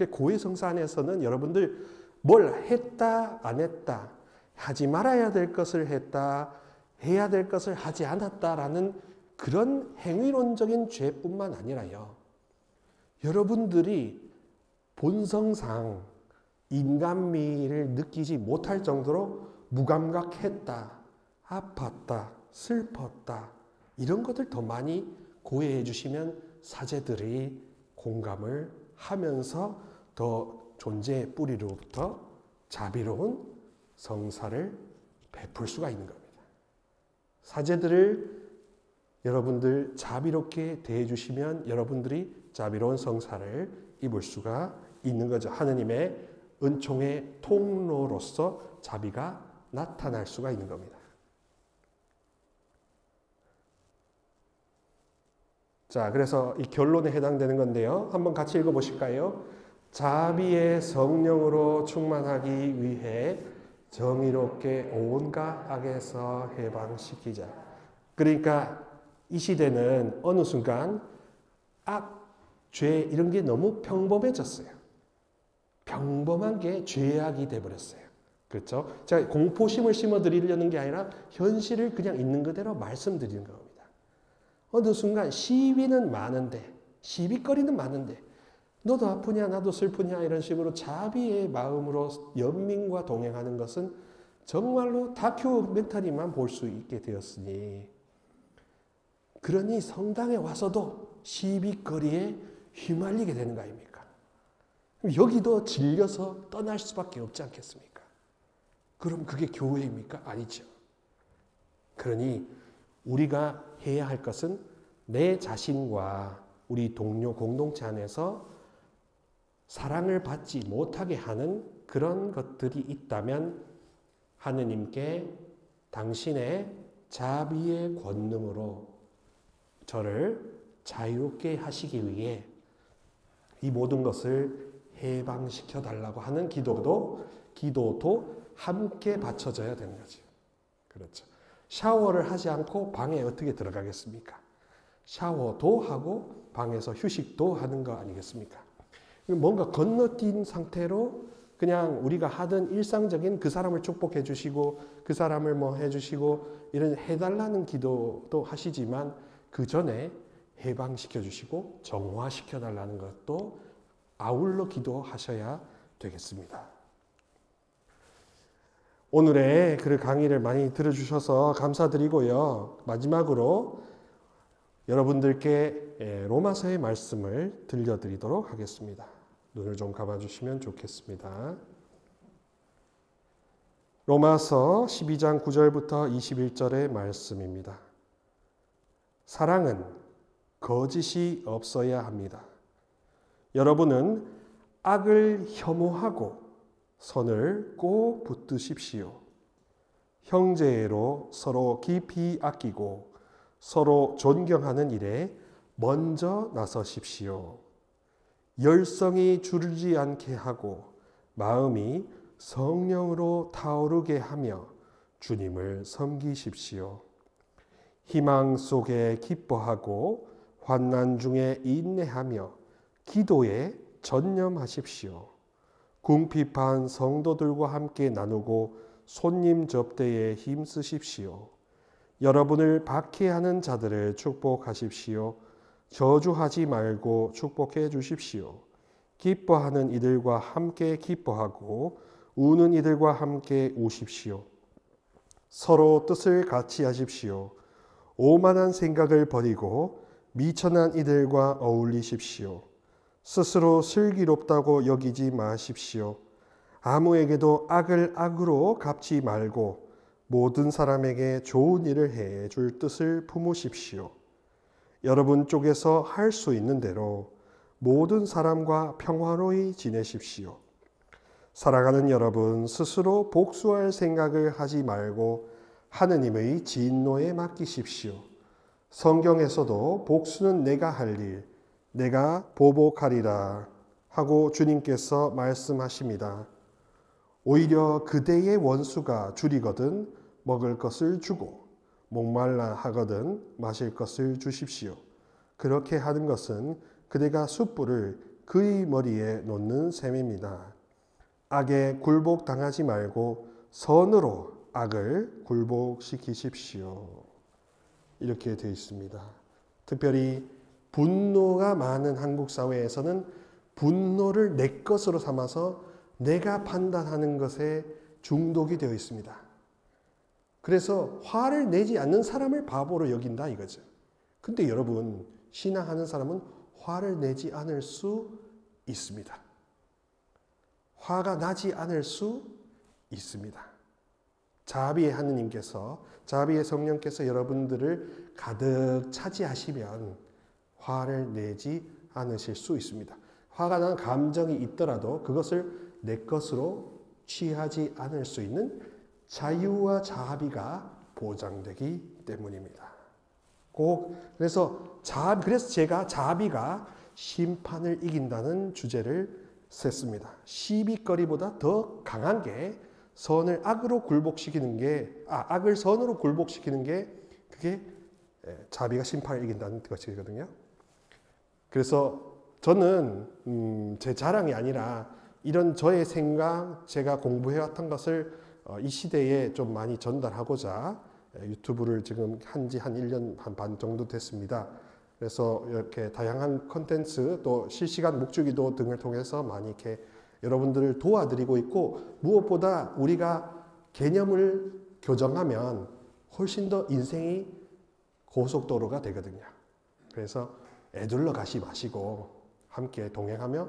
S1: 고해성사 안에서는 여러분들 뭘 했다 안 했다, 하지 말아야 될 것을 했다, 해야 될 것을 하지 않았다라는 그런 행위론적인 죄뿐만 아니라요, 여러분들이 본성상 인간미를 느끼지 못할 정도로 무감각했다, 아팠다, 슬펐다, 이런 것들 더 많이 고해해 주시면 사제들이 공감을 하면서 더 존재의 뿌리로부터 자비로운 성사를 베풀 수가 있는 겁니다. 사제들을 여러분들 자비롭게 대해 주시면 여러분들이 자비로운 성사를 입을 수가 있는 거죠. 하느님의 은총의 통로로서 자비가 나타날 수가 있는 겁니다. 자, 그래서 이 결론에 해당되는 건데요. 한번 같이 읽어보실까요? 자비의 성령으로 충만하기 위해 정의롭게 온갖 악에서 해방시키자. 그러니까 이 시대는 어느 순간 악, 죄 이런 게 너무 평범해졌어요. 평범한 게 죄악이 돼버렸어요. 그렇죠? 제가 공포심을 심어드리려는 게 아니라 현실을 그냥 있는 그대로 말씀드리는 겁니다. 어느 순간 시비는 많은데, 시비거리는 많은데 너도 아프냐 나도 슬프냐 이런 식으로 자비의 마음으로 연민과 동행하는 것은 정말로 다큐멘터리만 볼 수 있게 되었으니, 그러니 성당에 와서도 시비거리에 휘말리게 되는 거 아닙니까? 여기도 질려서 떠날 수밖에 없지 않겠습니까? 그럼 그게 교회입니까? 아니죠. 그러니 우리가 해야 할 것은 내 자신과 우리 동료 공동체 안에서 사랑을 받지 못하게 하는 그런 것들이 있다면 하느님께 당신의 자비의 권능으로 저를 자유롭게 하시기 위해 이 모든 것을 해방시켜 달라고 하는 기도도 함께 바쳐져야 되는 거죠. 그렇죠. 샤워를 하지 않고 방에 어떻게 들어가겠습니까? 샤워도 하고 방에서 휴식도 하는 거 아니겠습니까? 뭔가 건너뛴 상태로 그냥 우리가 하던 일상적인 그 사람을 축복해 주시고 그 사람을 뭐 해주시고 이런 해달라는 기도도 하시지만 그 전에 해방시켜 주시고 정화시켜 달라는 것도 아울러 기도하셔야 되겠습니다. 오늘의 그 강의를 많이 들어주셔서 감사드리고요. 마지막으로 여러분들께 로마서의 말씀을 들려드리도록 하겠습니다. 눈을 좀 감아주시면 좋겠습니다. 로마서 12장 9절부터 21절의 말씀입니다. 사랑은 거짓이 없어야 합니다. 여러분은 악을 혐오하고 선을 꼭 붙드십시오. 형제로 서로 깊이 아끼고 서로 존경하는 일에 먼저 나서십시오. 열성이 주르지 않게 하고 마음이 성령으로 타오르게 하며 주님을 섬기십시오. 희망 속에 기뻐하고 환난 중에 인내하며 기도에 전념하십시오. 궁핍한 성도들과 함께 나누고 손님 접대에 힘쓰십시오. 여러분을 박해하는 자들을 축복하십시오. 저주하지 말고 축복해 주십시오. 기뻐하는 이들과 함께 기뻐하고 우는 이들과 함께 우십시오. 서로 뜻을 같이 하십시오. 오만한 생각을 버리고 미천한 이들과 어울리십시오. 스스로 슬기롭다고 여기지 마십시오. 아무에게도 악을 악으로 갚지 말고 모든 사람에게 좋은 일을 해 줄 뜻을 품으십시오. 여러분 쪽에서 할 수 있는 대로 모든 사람과 평화로이 지내십시오. 사랑하는 여러분, 스스로 복수할 생각을 하지 말고 하느님의 진노에 맡기십시오. 성경에서도 복수는 내가 할 일, 내가 보복하리라 하고 주님께서 말씀하십니다. 오히려 그대의 원수가 줄이거든 먹을 것을 주고 목말라 하거든 마실 것을 주십시오. 그렇게 하는 것은 그대가 숯불을 그의 머리에 놓는 셈입니다. 악에 굴복당하지 말고 선으로 악을 굴복시키십시오. 이렇게 되어 있습니다. 특별히 분노가 많은 한국 사회에서는 분노를 내 것으로 삼아서 내가 판단하는 것에 중독이 되어 있습니다. 그래서 화를 내지 않는 사람을 바보로 여긴다 이거죠. 근데 여러분, 신앙하는 사람은 화를 내지 않을 수 있습니다. 화가 나지 않을 수 있습니다. 자비의 하느님께서, 자비의 성령께서 여러분들을 가득 차지하시면 화를 내지 않으실 수 있습니다. 화가 나는 감정이 있더라도 그것을 내 것으로 취하지 않을 수 있는 자유와 자비가 보장되기 때문입니다. 그래서 제가 자비가 심판을 이긴다는 주제를 셌습니다. 시비거리보다 더 강한 게 선을 악으로 굴복시키는 게, 악을 선으로 굴복시키는 게 그게 자비가 심판을 이긴다는 것이거든요. 그래서 저는 제 자랑이 아니라 이런 저의 생각, 제가 공부해왔던 것을 이 시대에 좀 많이 전달하고자 유튜브를 지금 한지 한 1년 반 정도 됐습니다. 그래서 이렇게 다양한 콘텐츠 또 실시간 묵주기도 등을 통해서 많이 이렇게 여러분들을 도와드리고 있고, 무엇보다 우리가 개념을 교정하면 훨씬 더 인생이 고속도로가 되거든요. 그래서 애둘러 가시 마시고 함께 동행하며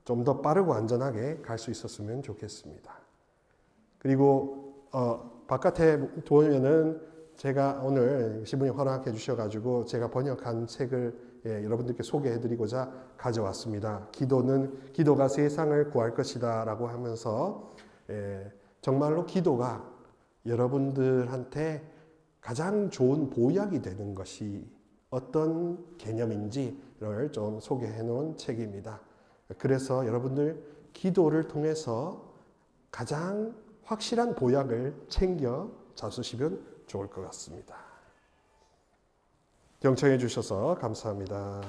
S1: 좀 더 빠르고 안전하게 갈 수 있었으면 좋겠습니다. 그리고 바깥에 보면은 제가 오늘 신부님 허락해 주셔가지고 제가 번역한 책을 여러분들께 소개해드리고자 가져왔습니다. 기도가 세상을 구할 것이다 라고 하면서 정말로 기도가 여러분들한테 가장 좋은 보약이 되는 것이 어떤 개념인지를 좀 소개해 놓은 책입니다. 그래서 여러분들 기도를 통해서 가장 확실한 보약을 챙겨 잡수시면 좋을 것 같습니다. 경청해 주셔서 감사합니다.